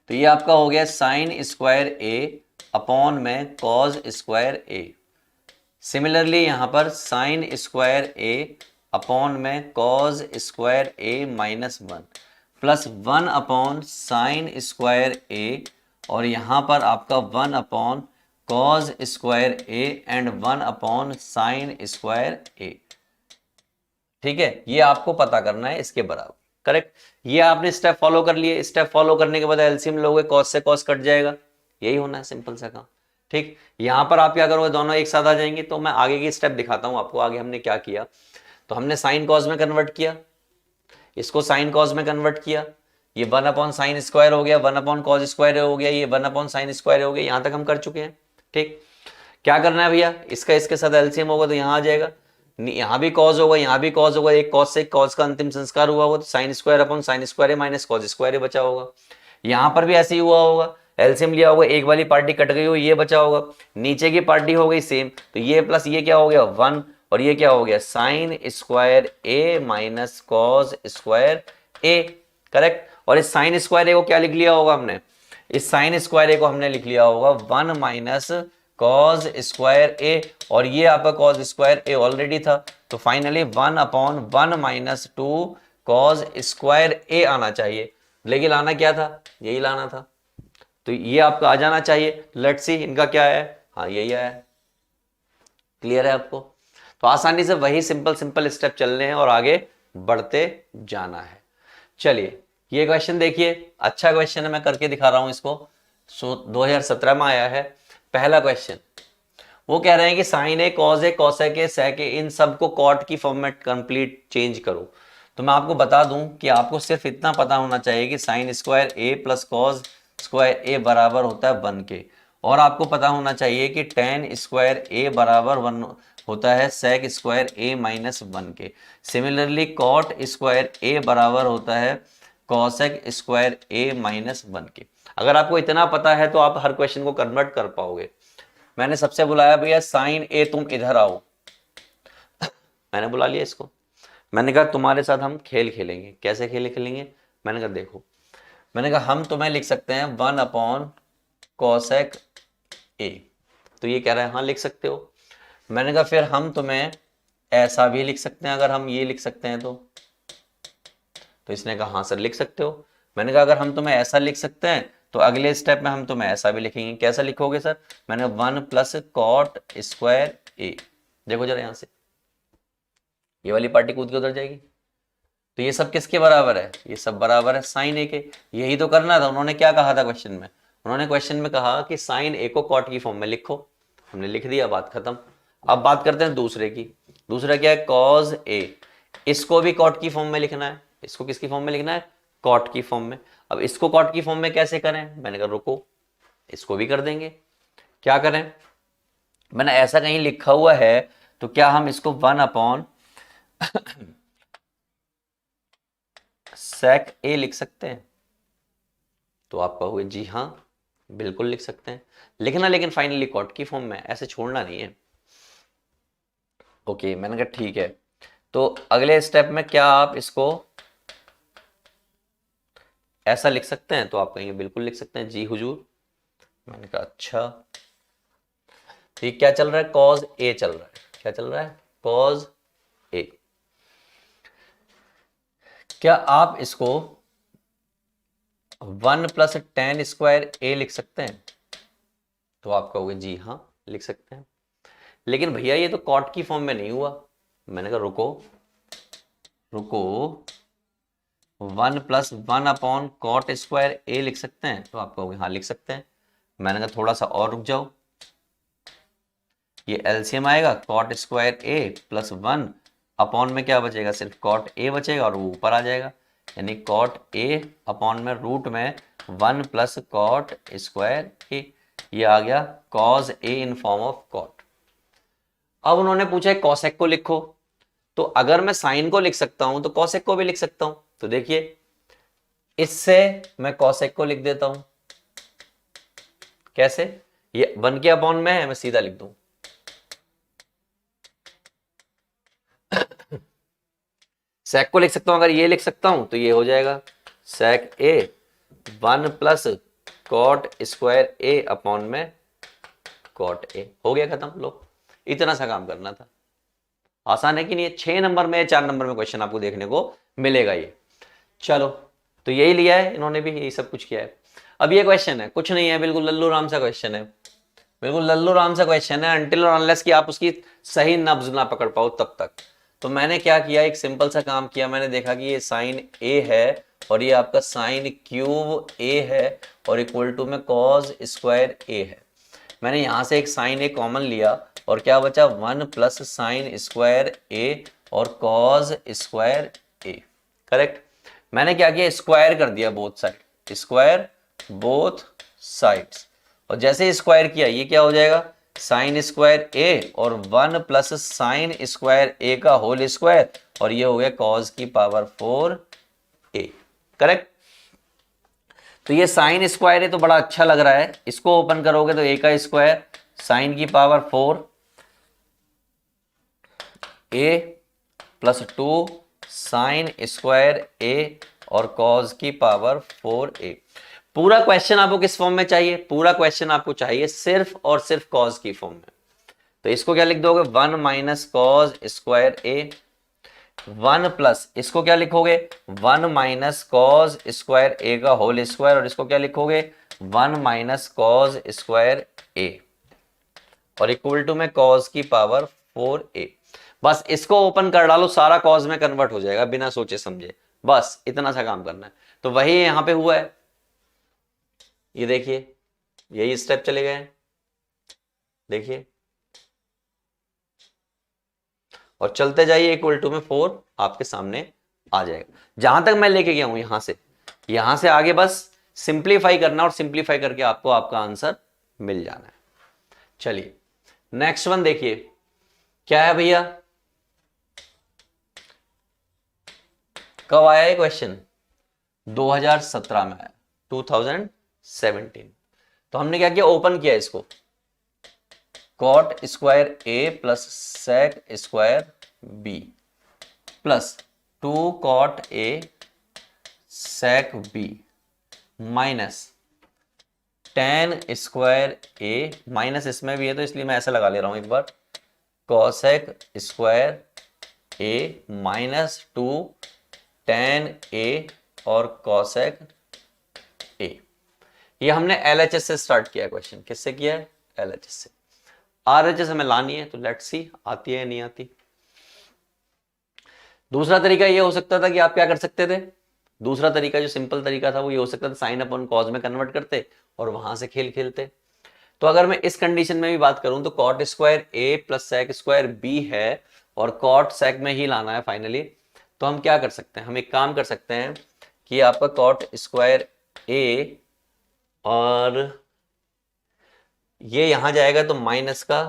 S1: तो ये आपका हो गया साइन स्क्वायर ए अपॉन में कॉज स्क्वायर ए। सिमिलरली यहां पर साइन स्क्वायर ए अपॉन में cos square A minus 1 plus 1 upon sine square a, और यहां पर आपका 1 upon cos square a and 1 upon sine square a. ठीक है, ये आपको पता करना है इसके बराबर। करेक्ट। ये आपने स्टेप फॉलो कर लिए। स्टेप फॉलो करने के बाद एलसीएम लोगे, कॉस से कॉस कट जाएगा, यही होना है, सिंपल सा काम। ठीक, यहां पर आप क्या करोगे, दोनों एक साथ आ जाएंगे। तो मैं आगे की स्टेप दिखाता हूं आपको, आगे हमने क्या किया। तो हमने साइन कॉस में कन्वर्ट किया, इसको साइन कॉस में कन्वर्ट किया, ये 1 अपॉन साइन स्क्वायर हो गया, 1 अपॉन कॉस स्क्वायर हो गया, ये 1 अपॉन साइन स्क्वायर हो गया। यहां तक हम कर चुके हैं। ठीक, क्या करना है भैया, इसका इसके साथ एलसीएम होगा तो यहां आ जाएगा, यहां भी कॉस होगा, यहां भी कॉस होगा, एक कॉस से कॉस का अंतिम संस्कार हुआ होगा तो sign square upon sine square minus cos square बचा होगा। यहां पर भी ऐसे ही हुआ होगा, एलसीएम लिया होगा, एक वाली पार्टी कट गई हो, ये बचा होगा, नीचे की पार्टी हो गई सेम, तो ये प्लस ये क्या हो गया 1, और ये क्या हो गया साइन स्क्वायर ए माइनस कॉस स्क्वायर ए। करेक्ट। और इस साइन स्क्वायर ए को क्या लिख लिया होगा हमने, इस साइन स्क्वायर ए को हमने लिख लिया होगा 1 माइनस कॉस स्क्वायर ए, और ये आपका कॉस स्क्वायर ए ऑलरेडी था, तो finally 1 upon 1 minus 2 cos square a आना चाहिए। लेकिन लाना क्या था, यही लाना था, तो ये आपका आ जाना चाहिए। लेट्स सी इनका क्या है, हाँ यही आया। क्लियर है आपको? तो आसानी से वही सिंपल सिंपल स्टेप चलने हैं और आगे बढ़ते जाना है। चलिए ये क्वेश्चन देखिए, अच्छा क्वेश्चन है, मैं करके दिखा रहा हूं इसको। 2017 में आया है। पहला क्वेश्चन वो कह रहे हैं कि sine a, cos a, cosec a, sec a, इन सबको कॉट की फॉर्म में कंप्लीट चेंज करो। तो मैं आपको बता दूं कि आपको सिर्फ इतना पता होना चाहिए कि sine square A plus cos square ए बराबर होता है 1 के, और आपको पता होना चाहिए कि टेन स्क्वायर ए बराबर 1 होता है सेक स्क्वायर ए माइनस 1 के। सिमिलरली कॉट स्क्वायर ए बराबर होता है कॉसेक स्क्वायर ए माइनस 1 के। अगर आपको इतना पता है तो आप हर क्वेश्चन को कन्वर्ट कर पाओगे। मैंने सबसे बुलाया भैया साइन ए तुम इधर आओ, मैंने बुला लिया इसको, मैंने कहा तुम्हारे साथ हम खेल खेलेंगे। कैसे खेल खेलेंगे, मैंने कहा देखो, मैंने कहा हम तुम्हें लिख सकते हैं 1 अपॉन कॉसेक ए, तो ये कह रहा है हाँ लिख सकते हो। मैंने कहा फिर हम तुम्हें ऐसा भी लिख सकते हैं, अगर हम ये लिख सकते हैं तो इसने कहा हाँ सर लिख सकते हो। मैंने कहा अगर हम तुम्हें ऐसा लिख सकते हैं तो अगले स्टेप में हम तुम्हें ऐसा भी लिखेंगे। कैसा लिखोगे सर, मैंने 1 प्लस कॉट स्क्वायर ए। देखो जरा यहां से, ये वाली पार्टी कूद के उधर जाएगी, तो ये सब किसके बराबर है, ये सब बराबर है साइन ए के। यही तो करना था। उन्होंने क्या कहा था क्वेश्चन में, उन्होंने क्वेश्चन में कहा कि साइन ए को कॉट की फॉर्म में लिखो, हमने लिख दिया, बात खत्म। अब बात करते हैं दूसरे की। दूसरा क्या है, कॉज ए, इसको भी कॉट की फॉर्म में लिखना है। इसको किसकी फॉर्म में लिखना है, कॉट की फॉर्म में। अब इसको कॉट की फॉर्म में कैसे करें, मैंने कहा रुको, इसको भी कर देंगे। क्या करें, मैंने ऐसा कहीं लिखा हुआ है तो क्या हम इसको 1 अपॉन सेक ए लिख सकते हैं? तो आप कहोगे जी हाँ बिल्कुल लिख सकते हैं, लिखना लेकिन फाइनली कॉट की फॉर्म में, ऐसे छोड़ना नहीं है। ओके, मैंने कहा ठीक है। तो अगले स्टेप में क्या आप इसको ऐसा लिख सकते हैं? तो आप कहेंगे बिल्कुल लिख सकते हैं जी हुजूर। मैंने कहा अच्छा, ठीक, क्या चल रहा है, कॉज ए चल रहा है। क्या चल रहा है, कॉज ए। क्या आप इसको 1 प्लस टेन स्क्वायर ए लिख सकते हैं? तो आप कहोगे जी हाँ लिख सकते हैं, लेकिन भैया ये तो कॉट की फॉर्म में नहीं हुआ। मैंने कहा रुको रुको, 1 प्लस 1 अपॉन कॉट स्क्वायर ए लिख सकते हैं, तो आप कहोगे हाँ लिख सकते हैं। मैंने कहा थोड़ा सा और रुक जाओ, ये एलसीएम आएगा cot square A plus 1 upon में क्या बचेगा, सिर्फ कॉट ए बचेगा और वो ऊपर आ जाएगा, यानी कॉट ए अपॉन में रूट में 1 प्लस कॉट स्क्वायर ए, ये आ गया cos A in form of cot. अब उन्होंने पूछा कॉसेक को लिखो, तो अगर मैं साइन को लिख सकता हूं तो कॉसेक को भी लिख सकता हूं। तो देखिए इससे मैं कॉसेक को लिख देता हूं, कैसे, ये 1 के अपॉन में है, मैं सीधा लिख दूं सेक को लिख सकता हूं, अगर ये लिख सकता हूं तो ये हो जाएगा सेक ए 1 plus cot square a upon में कॉट ए, हो गया खत्म। लो इतना सा काम करना था, आसान है कि नहीं? 6 नंबर में 4 नंबर में क्वेश्चन आपको देखने को मिलेगा ये। चलो तो यही लिया है इन्होंने भी, यही सब कुछ किया है। अब ये क्वेश्चन है, कुछ नहीं है, बिल्कुल लल्लू राम सा क्वेश्चन है, बिल्कुल लल्लू राम सा क्वेश्चन है, अनटिल और अनलेस कि आप उसकी सही नब्ज ना पकड़ पाओ तब तक। तो मैंने क्या किया, एक सिंपल सा काम किया, मैंने देखा कि ये साइन ए है और ये आपका साइन क्यूब ए है और इक्वल टू में कॉज स्क्वायर ए है। मैंने यहां से एक साइन ए कॉमन लिया और क्या बचा 1 प्लस साइन स्क्वायर ए और कॉज स्क्वायर ए, करेक्ट। मैंने क्या किया, स्क्वायर कर दिया both side, square both sides, और जैसे स्क्वायर किया ये क्या हो जाएगा साइन स्क्वायर ए और 1 प्लस साइन स्क्वायर ए का होल स्क्वायर, और ये हो गया कॉज की पावर 4 ए, करेक्ट। तो ये साइन स्क्वायर है तो बड़ा अच्छा लग रहा है, इसको ओपन करोगे तो ए का स्क्वायर साइन की power 4 A plus 2 sign square a और कॉज की पावर 4a। पूरा क्वेश्चन आपको किस फॉर्म में चाहिए, पूरा क्वेश्चन आपको चाहिए सिर्फ और सिर्फ कॉज की फॉर्म में। तो इसको क्या लिख दोगे 1 माइनस कॉज स्क्वायर ए, 1 प्लस इसको क्या लिखोगे 1 माइनस कॉज स्क्वायर ए का होल स्क्वायर, और इसको क्या लिखोगे 1 माइनस कॉज स्क्वायर ए और इक्वल टू में कॉज की पावर 4a। बस इसको ओपन कर डालो, सारा कॉज में कन्वर्ट हो जाएगा बिना सोचे समझे, बस इतना सा काम करना है। तो वही यहां पे हुआ है, ये देखिए यही स्टेप चले गए, देखिए, और चलते जाइए इक्वल टू में 4 आपके सामने आ जाएगा। जहां तक मैं लेके गया हूं यहां से आगे बस सिंप्लीफाई करना और सिंप्लीफाई करके आपको आपका आंसर मिल जाना है। चलिए नेक्स्ट वन देखिए क्या है भैया, कब आया ये क्वेश्चन 2017 में आया, 2017। तो हमने क्या किया, ओपन किया इसको, cot square A plus sec square B plus 2 cot A sec B minus tan square A, minus इसमें भी है तो इसलिए मैं ऐसा लगा ले रहा हूं एक बार, कॉसेक स्क्वायर ए माइनस 2 टेन ए और कॉसेक ए। ये हमने एलएचएस से स्टार्ट किया क्वेश्चन, किससे किया है एलएचएस से। आरएचएस हमें लानी है तो लेट्स सी आती है या नहीं आती। दूसरा तरीका ये हो सकता था कि आप क्या कर सकते थे, दूसरा तरीका जो सिंपल तरीका था वो ये हो सकता था साइन अपॉन कॉज में कन्वर्ट करते और वहां से खेल खेलते। तो अगर मैं इस कंडीशन में भी बात करूं तो cot square A plus sec square B है और कॉट सेक में ही लाना है फाइनली, तो हम क्या कर सकते हैं, हम एक काम कर सकते हैं कि आपका कॉट स्क्वायर ए और ये यहां जाएगा तो माइनस का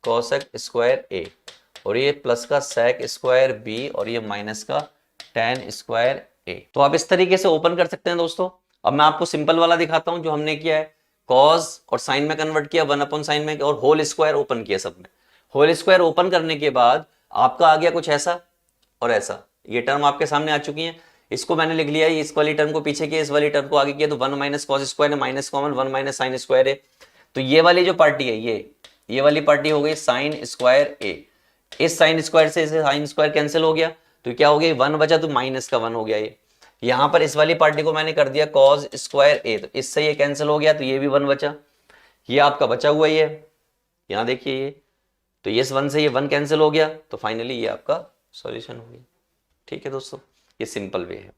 S1: कॉसेक स्क्वायर ए और ये प्लस का सेक स्क्वायर बी और ये माइनस का टेन स्क्वायर ए। तो आप इस तरीके से ओपन कर सकते हैं दोस्तों। अब मैं आपको सिंपल वाला दिखाता हूं जो हमने किया है, कॉस और साइन में कन्वर्ट किया 1 अपॉन साइन में और होल स्क्वायर ओपन किया सबने। होल स्क्वायर ओपन करने के बाद आपका आ गया कुछ ऐसा और ऐसा, ये टर्म आपके सामने आ चुकी है। इसको मैंने लिख लिया है, इस वाली टर्म को पीछे किया, इस वाली टर्म को आगे किया, तो 1 माइनस कॉस स्क्वायर है, minus common 1 minus sine square है। तो ये वाली जो पार्टी है ये वाली पार्टी हो गई साइन स्क्वायर ए, इस साइन स्क्वायर से साइन स्क्वायर कैंसिल हो गया तो क्या हो गया 1 बचा तो माइनस का 1 हो गया। ये यहां पर इस वाली पार्टी को मैंने कर दिया कॉस स्क्वायर ए, तो इससे ये कैंसिल हो गया तो ये भी 1 बचा, ये आपका बचा हुआ ही है, यहां देखिए ये, तो इस 1 से ये 1 कैंसिल हो गया तो फाइनली ये आपका सॉल्यूशन हो गया। ठीक है दोस्तों, ये सिंपल वे है।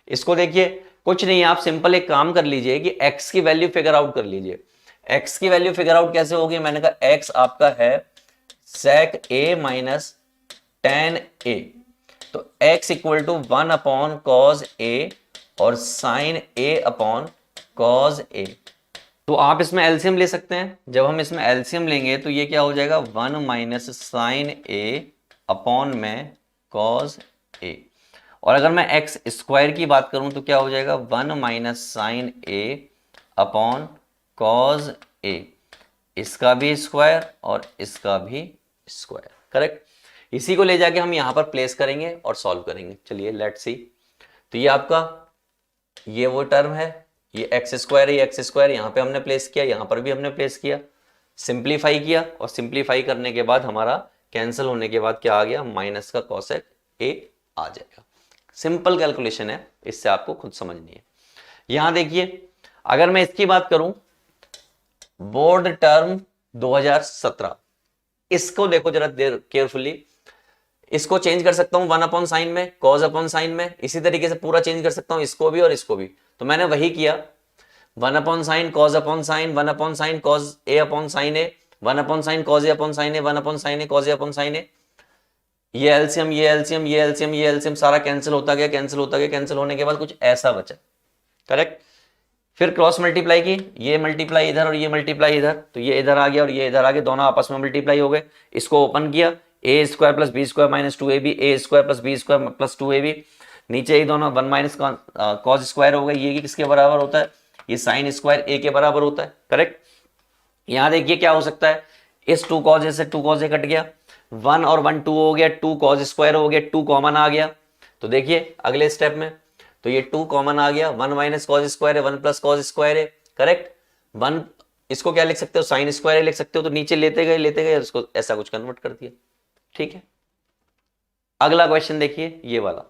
S1: इसको देखिए, कुछ नहीं, आप सिंपल एक काम कर लीजिए कि x की वैल्यू फिगर आउट कर लीजिए। x की वैल्यू फिगर आउट कैसे होगी, मैंने कहा x आपका है sec a minus tan a, तो x equal to 1 upon cos a और sine a upon cos a। तो आप इसमें एलसीएम ले सकते हैं। जब हम इसमें एलसीएम लेंगे तो ये क्या हो जाएगा, 1 माइनस साइन a अपॉन में कॉज a। और अगर मैं एक्स स्क्वायर की बात करूं तो क्या हो जाएगा, 1 minus sine a upon cos a, इसका भी स्क्वायर और इसका भी स्क्वायर। करेक्ट। इसी को ले जाके हम यहां पर प्लेस करेंगे और सॉल्व करेंगे। चलिए लेट्स सी। तो ये आपका, ये वो टर्म है, ये एक्स स्क्वायर है, ये एक्स स्क्वायर यहां पे हमने प्लेस किया, यहां पर भी हमने प्लेस किया, सिंप्लीफाई किया, और सिंप्लीफाई करने के बाद हमारा कैंसिल होने के बाद क्या आ गया, माइनस का कॉसेक a आ जाएगा। सिंपल कैलकुलेशन है, इससे आपको खुद समझनी है। यहां देखिए, अगर मैं इसकी बात करूं, बोर्ड टर्म 2017, इसको देखो जरा देर केयरफुली। इसको चेंज कर सकता हूं 1 अपॉन साइन में, कॉज अपॉन साइन में, इसी तरीके से पूरा चेंज कर सकता हूं इसको भी और इसको भी। तो मैंने वही किया, 1 upon sine cos upon sine, 1 upon sine cos a upon sine a, 1 upon sine cos a upon sine a, 1 upon sine A cos a upon sine a. ये एलसीएम, ये एलसीएम, ये एलसीएम, ये एलसीएम सारा cancel होता गया, cancel होता गया, cancel होने के बाद कुछ ऐसा बचा। करेक्ट। फिर क्रॉस मल्टीप्लाई की, ये मल्टीप्लाई इधर और ये मल्टीप्लाई इधर, तो ये इधर आ गया और ये इधर आ गया, दोनों आपस में मल्टीप्लाई हो गए। इसको ओपन किया, a square plus B square minus 2ab, a square plus B square plus 2ab, नीचे ही दोनों 1 माइनस कॉज स्क्वायर हो गए। ये किसके बराबर होता है, ये साइन स्क्वायर ए के बराबर होता है। करेक्ट। यहां देखिए क्या हो सकता है, इस 2 कॉज ए से 2 कॉज ए कट गया, 1 और 1 2 हो गया, 2 कॉज स्क्वायर हो गया, 2 कॉमन आ गया। तो देखिए अगले स्टेप में, तो ये 2 कॉमन आ गया, 1 माइनस कॉज स्क्वायर है, 1 प्लस कॉज स्क्वायर है। करेक्ट। 1, इसको क्या लिख सकते हो, साइन स्क्वायर लिख सकते हो, तो नीचे लेते गए उसको ऐसा कुछ कन्वर्ट कर दिया। ठीक है। अगला क्वेश्चन देखिए, ये वाला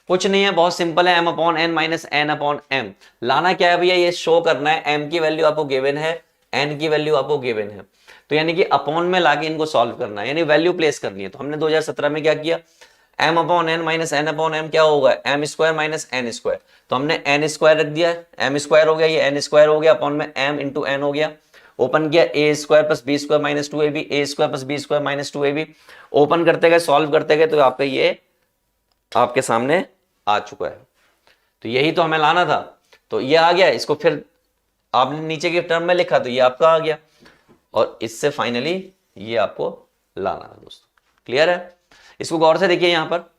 S1: कुछ नहीं है, बहुत सिंपल है, m upon n minus n upon m। लाना क्या है भैया, ये शो करना है m की वैल्यू आपको गिवन है, n की वैल्यू आपको गिवन है, तो यानी कि अपॉन में लाके इनको सॉल्व करना है, यानी वैल्यू प्लेस करनी है। तो हमने 2017 में क्या किया, m upon n minus n upon m क्या होगा, m square minus n square, तो हमने n स्क्वायर रख दिया, m स्क्वायर हो गया, ये n स्क्वायर हो गया, अपॉन में m इंटू n हो गया। ओपन किया, a square plus B square minus 2ab, a square plus B square minus 2ab, open करते गए, सॉल्व करते गए, तो आपका ये आपके सामने आ चुका है। तो यही तो हमें लाना था, तो ये आ गया। इसको फिर आपने नीचे के टर्म में लिखा, तो ये आपका आ गया, और इससे फाइनली ये आपको लाना है दोस्तों। क्लियर है। इसको गौर से देखिए, यहां पर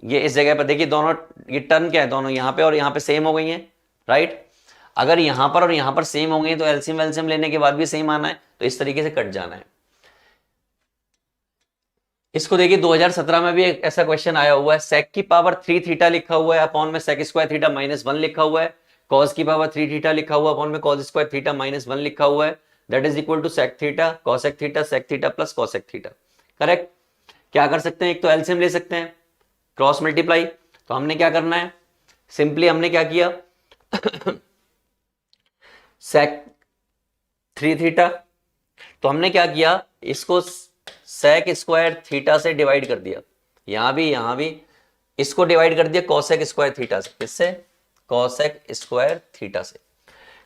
S1: ये इस जगह पर देखिए, दोनों ये टर्म क्या है, दोनों यहां पे और यहां पे सेम हो गई हैं। राइट। अगर यहां पर और यहां पर सेम हो गई तो एलसीएम वेलसीएम लेने के बाद भी सेम आना है, तो इस तरीके से कट जाना है। इसको देखिए, 2017 में भी एक ऐसा क्वेश्चन आया हुआ है, सेक की पावर 3 थीटा लिखा हुआ है, अपॉन में सेक स्क्वायर थीटा माइनस 1 लिखा हुआ है, कॉस की पावर 3 थीटा लिखा हुआ है, अपॉन में कॉस स्क्वायर थीटा माइनस 1 लिखा हुआ है, that is equal to sec theta cosec theta sec theta plus cosec theta. Correct. क्या कर सकते हैं, एक तो एलसीएम ले सकते हैं, क्रॉस मल्टीप्लाई। तो हमने क्या करना है, सिंपली हमने क्या किया सेक 3 थीटा, तो हमने क्या किया, इसको सेक स्क्वायर थीटा से डिवाइड कर दिया, यहां भी इसको डिवाइड कर दिया कॉसेक स्क्वायर थीटा से। किससे, कॉसेक स्क्वायर थीटा से।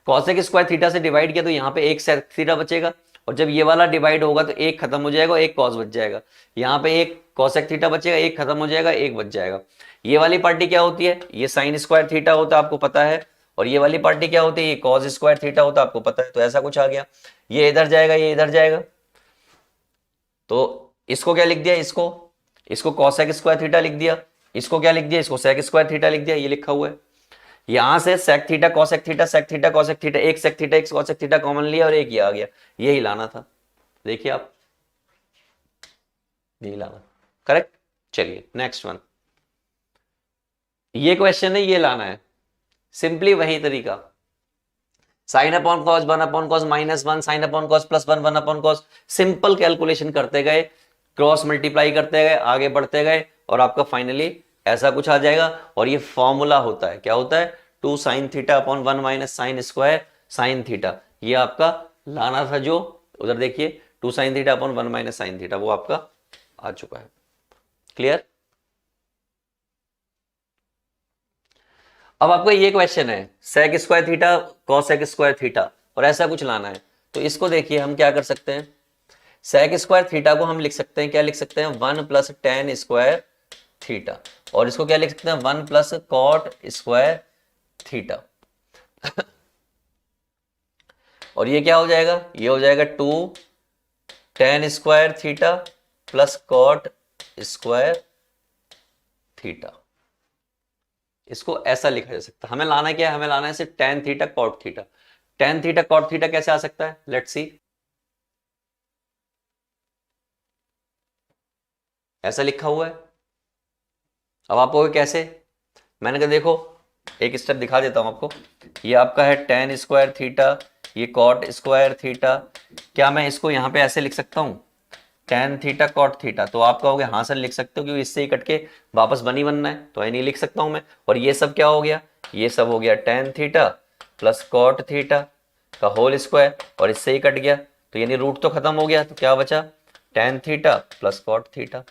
S1: कॉसेक स्क्वायर थीटा से डिवाइड किया, तो यहां पे एक सेक थीटा बचेगा, और जब ये वाला डिवाइड होगा तो एक खत्म हो जाएगा, एक कॉस बच जाएगा। यहां पे एक कॉसेक थीटा बचेगा, एक खत्म हो जाएगा, एक बच जाएगा। ये वाली पार्टी क्या होती है, ये साइन स्क्वायर थीटा होता है, आपको पता है, और ये वाली पार्टी क्या होती है, ये कॉस स्क्वायर थीटा होता है, आपको पता है। तो ऐसा कुछ आ गया, ये इधर जाएगा, ये इधर जाएगा, तो इसको क्या लिख दिया, इसको कॉसेक स्क्वायर थीटा लिख दिया, इसको क्या लिख दिया, इसको सेक स्क्वायर थीटा लिख दिया, ये लिखा हुआ है। यहां से sec theta cosec theta sec theta cosec theta, एक सेक थीटा एक कॉसेक थीटा कॉमन लिया और एक ये आ गया, यही लाना था। देखिए आप, यही लाना। करेक्ट। चलिए नेक्स्ट वन, ये क्वेश्चन है, ये लाना है, सिंपली वही तरीका, sign upon cos 1 upon cos minus 1, sign upon cos plus 1, 1 upon cos, simple calculation करते गए, क्रॉस मल्टीप्लाई करते गए, आगे बढ़ते गए, और आपका फाइनली ऐसा कुछ आ जाएगा। और ये फॉर्मूला होता है, क्या होता है, 2 sine theta upon 1 minus sine square sine theta, ये आपका लाना था। जो उधर देखिए 2 sine theta upon 1 minus sine theta, वो आपका आ चुका है। क्लियर। अब आपको ये क्वेश्चन है sec square theta cos sec square theta और ऐसा कुछ लाना है, तो इसको देखिए हम क्या कर सकते हैं। sec स्क्वायर थीटा को हम लिख सकते हैं, क्या लिख सकते हैं, 1 प्लस tan स्क्वायर थीटा, और इसको क्या लिख सकते हैं, 1 प्लस cot स्क्वायर थीटा। और ये क्या हो जाएगा, ये हो जाएगा 2 tan square theta plus cot square theta. इसको ऐसा लिखा जा सकता है। हमें लाना क्या है, हमें लाना है सिर्फ tan theta cot theta. tan theta cot theta कैसे आ सकता है, लेट्स सी। ऐसा लिखा हुआ है। अब आप कहोगे कैसे, मैंने कहा देखो एक स्टेप दिखा देता हूं आपको। ये आपका है tan स्क्वायर थीटा, ये cot स्क्वायर थीटा। क्या मैं इसको यहां पे ऐसे लिख सकता हूं, tan थीटा cot थीटा? तो आप कहोगे हाँ सर लिख सकते हो, क्योंकि इससे ही कट के वापस बनी बनना है, तो नहीं लिख सकता हूं मैं। और ये सब क्या हो गया, ये सब हो गया tan theta plus cot theta का होल स्क्वायर, और इससे ही कट गया, तो यानी रूट तो खत्म हो गया, तो क्या बचा, tan theta plus cot theta.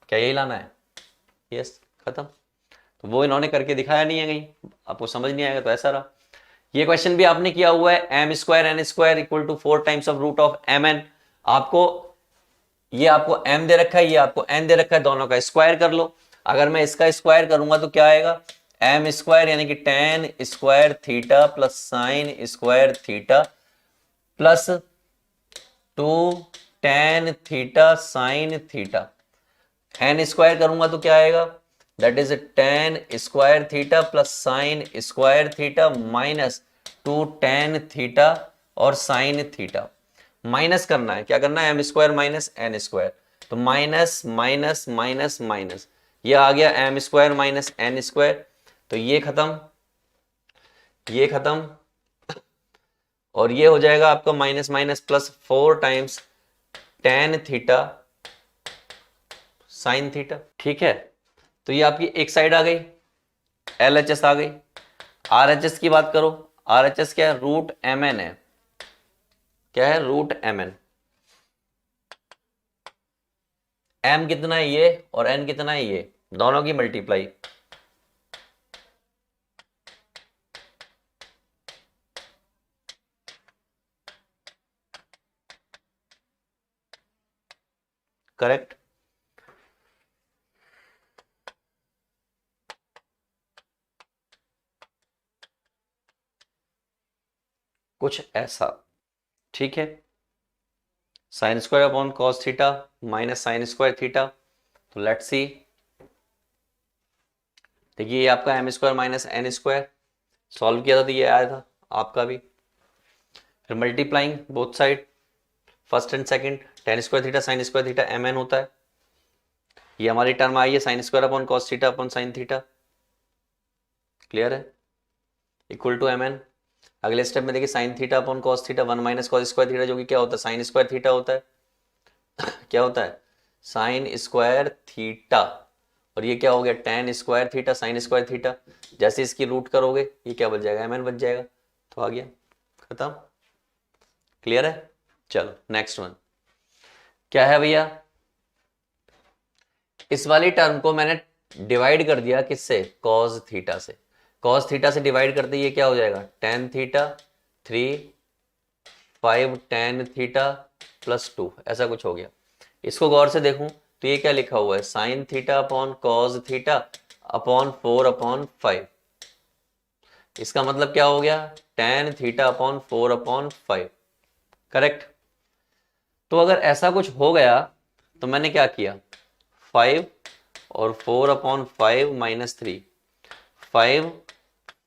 S1: क्या यही लाना है, यस, खत्म। तो वो इन्होंने करके दिखाया नहीं है कहीं, आपको समझ नहीं आएगा तो ऐसा रहा। ये क्वेश्चन भी आपने किया हुआ है, M square N square equal to 4 times of root of M N. आपको ये आपको m दे रखा है, ये आपको n दे रखा है, दोनों का स्क्वायर कर लो। अगर मैं इसका स्क्वायर करूंगा तो क्या आएगा, m स्क्वायर यानी कि tan square theta plus sine square theta plus 2 tan theta sine theta. n square करूंगा तो क्या आएगा, that is tan square theta plus sine square theta minus 2 tan theta और साइन थीटा। माइनस करना है, क्या करना है, M square minus N square, तो माइनस माइनस माइनस माइनस, ये आ गया M square minus N square, तो ये खत्म, ये खत्म, और ये हो जाएगा आपका minus minus plus 4 times tan theta sine theta. ठीक है, तो ये आपकी एक साइड आ गई, LHS आ गई। RHS की बात करो, RHS क्या है, रूट mn है, क्या है, रूट mn। m कितना है ये और n कितना है ये, दोनों की मल्टीप्लाई। करेक्ट। कुछ ऐसा, ठीक है। Sine square upon cos theta minus sine square theta, तो लेट्स सी। देखिए ये आपका M square minus N square solve किया था तो ये आया था आपका भी। फिर multiplying both side, first and second, tan square theta sine square theta mn होता है। ये हमारी टर्म आई है sine square upon cos theta upon sine theta, clear है, इक्वल टू mn। अगले स्टेप में देखिए sign theta upon cos theta 1 minus cos square theta, जो कि क्या होता है, साइन स्क्वायर थीटा होता है। क्या होता है, साइन स्क्वायर थीटा, और ये क्या हो गया, tan square theta sine square theta. जैसे इसकी रूट करोगे ये क्या बच जाएगा, mn बच जाएगा, तो आ गया, खत्म, क्लियर है। चलो नेक्स्ट वन क्या है भैया, इस वाली टर्म को मैंने डिवाइड कर दिया किससे, cos थीटा से। cos थीटा से डिवाइड करते ये क्या हो जाएगा, tan theta 3 5 tan theta plus 2, ऐसा कुछ हो गया। इसको गौर से देखूं तो ये क्या लिखा हुआ है, sine theta upon cos theta upon 4 upon 5। इसका मतलब क्या हो गया, tan theta upon 4 upon 5, correct. तो अगर ऐसा कुछ हो गया तो मैंने क्या किया, 5 और 4 अपॉन 5 माइनस 3, 5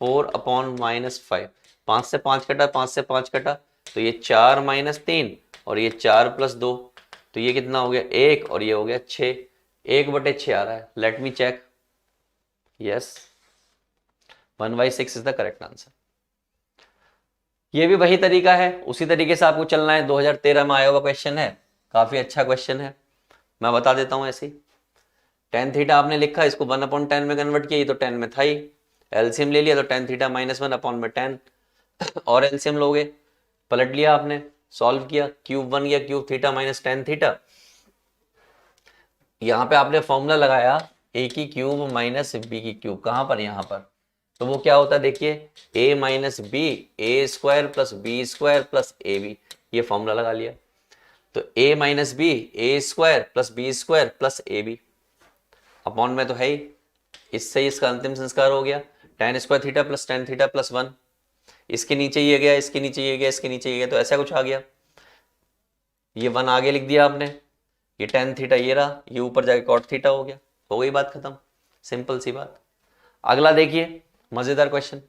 S1: 4 अपॉन माइनस 5, 5 से 5 कटा, 5 से 5 कटा, तो ये 4 माइनस 3 और ये 4 प्लस 2, तो ये कितना हो गया 1 और ये हो गया 6, 1/6 आ रहा है। Let me check, yes 1/6 is the correct answer. ये भी वही तरीका है, उसी तरीके से आपको चलना है, 2013 में आया हुआ क्वेश्चन है, काफी अच्छा क्वेश्चन है, मैं बता देता हूं ऐसे ही। tan थीटा आपने लिखा, इसको 1/10 में कन्वर्ट किया, ये तो 10 में था ही, एलसीएम ले लिया तो tan थीटा माइनस 1 अपॉन में 10, और एलसीएम लोगे, पलट लिया आपने, सॉल्व किया, क्यूब बन गया cube theta minus tan theta. यहाँ पे आपने फॉर्मूला लगाया a की क्यूब माइनस b की क्यूब, कहां पर, यहाँ पर, तो वो क्या होता है देखिए, a minus B A square plus B square plus A B, ये फॉर्मूला लगा लिया। तो a minus B A square plus B square plus A B upon में तो है ही, इससे इसका अंतिम संस्कार हो गया, tan square theta plus tan theta plus 1, इसके नीचे ये गया, इसके नीचे ये गया, इसके नीचे ये गया, तो ऐसा कुछ आ गया। ये 1 आगे लिख दिया आपने, ये tan थीटा ये रहा, ये ऊपर जाके cot थीटा हो गया, हो गई बात खत्म, सिंपल सी बात। अगला देखिए मजेदार क्वेश्चन,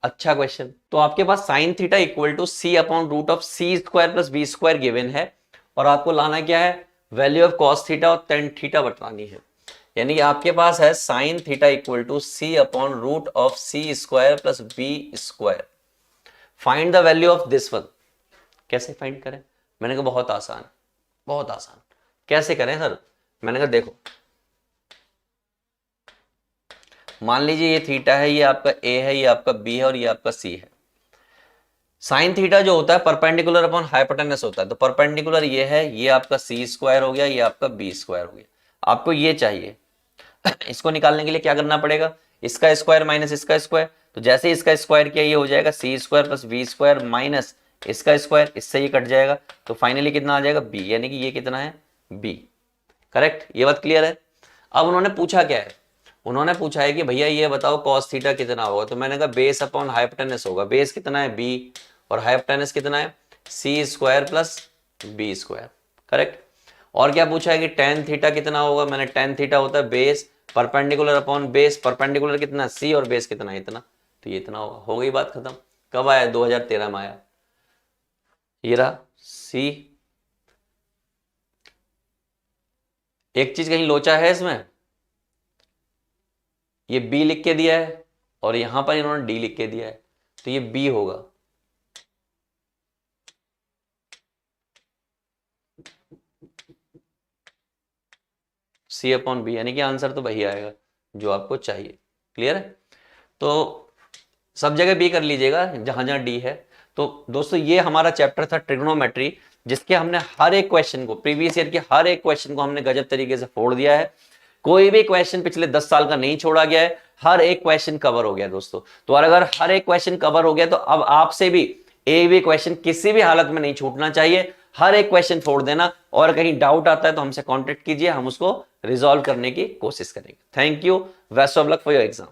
S1: अच्छा क्वेश्चन। तो आपके पास sine theta equal to c upon root of c square plus B square given है, और आपको लाना क्या है, वैल्यू ऑफ कॉस थीटा और टेन थीटा बतानी है। यानी कि आपके पास है sine theta equal to c upon root of c square plus B square, find the value of this one. कैसे फाइंड करें? मैंने कहा बहुत आसान, बहुत आसान। कैसे करें सर? मैंने कहा देखो, मान लीजिए ये थीटा है, ये आपका ए है, ये आपका बी है और ये आपका सी है। साइन थीटा जो होता है परपेंडिकुलर अपॉन हाइपोटेनस होता है, तो परपेंडिकुलर ये है, ये आपका सी स्क्वायर हो गया, ये आपका बी स्क्वायर हो गया। आपको ये चाहिए इसको निकालने के लिए क्या करना पड़ेगा, इसका स्क्वायर माइनस इसका स्क्वायर, तो जैसे इसका स्क्वायर किया ये हो जाएगा c square plus B square minus इसका स्क्वायर, इससे ये कट जाएगा, तो फाइनली कितना आ जाएगा बी, यानी कि ये कितना है बी। करेक्ट, ये बात क्लियर है। अब उन्होंने पूछा क्या है, उन्होंने पूछा है कि भैया ये बताओ कॉस थीटा कितना होगा, तो मैंने कहा बेस अपॉन हाइपोटेनस होगा, बेस कितना है बी और हाइपोटेनस कितना है c square plus B square. Correct. और क्या पूछा है कि टेन थीटा कितना होगा, मैंने टेन थीटा होता है base perpendicular upon base, perpendicular कितना सी और बेस कितना इतना, तो ये इतना होगा। हो गई बात खत्म। कब आया? 2013 में आया। ये रहा सी। एक चीज कहीं लोचा है इसमें, ये बी लिख के दिया है और यहां पर इन्होंने डी लिख के दिया है, तो ये बी होगा। सी अपॉन बी, यानी कि आंसर तो वही आएगा जो आपको चाहिए। क्लियर है? तो सब जगह बी कर लीजिएगा जहां जहां डी है। तो दोस्तों ये हमारा चैप्टर था ट्रिग्नोमेट्री, जिसके हमने हर एक क्वेश्चन को, प्रीवियस ईयर के हर एक क्वेश्चन को हमने गजब तरीके से फोड़ दिया है। कोई भी क्वेश्चन पिछले 10 साल का नहीं छोड़ा गया है, हर एक क्वेश्चन कवर हो गया दोस्तों। तो अगर हर एक क्वेश्चन कवर हो गया तो अब आपसे भी एक भी क्वेश्चन किसी भी हालत में नहीं छूटना चाहिए, हर एक क्वेश्चन फोड़ देना। और कहीं डाउट आता है तो हमसे कांटेक्ट कीजिए, हम उसको रिजॉल्व करने की कोशिश करेंगे। Thank you, best of luck for your exam.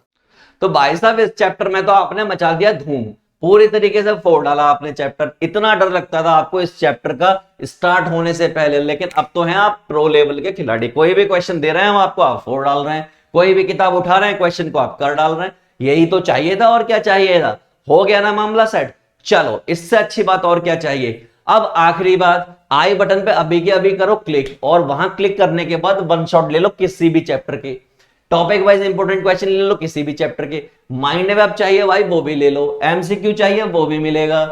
S1: तो भाई साहब इस चैप्टर में तो आपने मचा दिया धूम, पूरी तरीके से फोड़ डाला आपने चैप्टर। इतना डर लगता था आपको इस चैप्टर का स्टार्ट होने से पहले, लेकिन अब तो हैं आप प्रो लेवल के खिलाड़ी। कोई भी क्वेश्चन दे रहे हैं हम आपको, आप फोड़ डाल रहे हैं। कोई भी किताब उठा रहे हैं, क्वेश्चन को आप कर डाल रहे हैं। यही तो चाहिए था, और क्या चाहिए था? हो गया ना मामला सेट। चलो इससे अच्छी बात और क्या चाहिए। अब आखिरी बात, आई बटन पे अभी के अभी करो क्लिक, और वहां क्लिक करने के बाद वन शॉट ले लो किसी भी चैप्टर के, टॉपिक वाइज इंपोर्टेंट क्वेश्चन ले लो किसी भी चैप्टर के। माइंड मैप चाहिए भाई वो भी ले लो, एमसीक्यू चाहिए वो भी मिलेगा,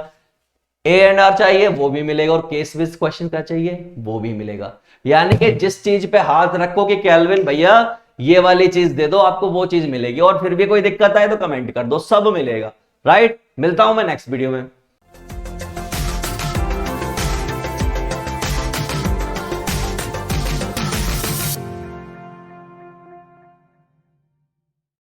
S1: A&R चाहिए वो भी मिलेगा, और केस बेस्ड क्वेश्चन का चाहिए वो भी मिलेगा। यानी कि जिस चीज पे हाथ रखो कि कैल्विन भैया ये वाली चीज दे दो, आपको वो चीज मिलेगी। और फिर भी कोई दिक्कत आए तो कमेंट कर दो, सब मिलेगा। राइट, मिलता हूं मैं नेक्स्ट वीडियो में।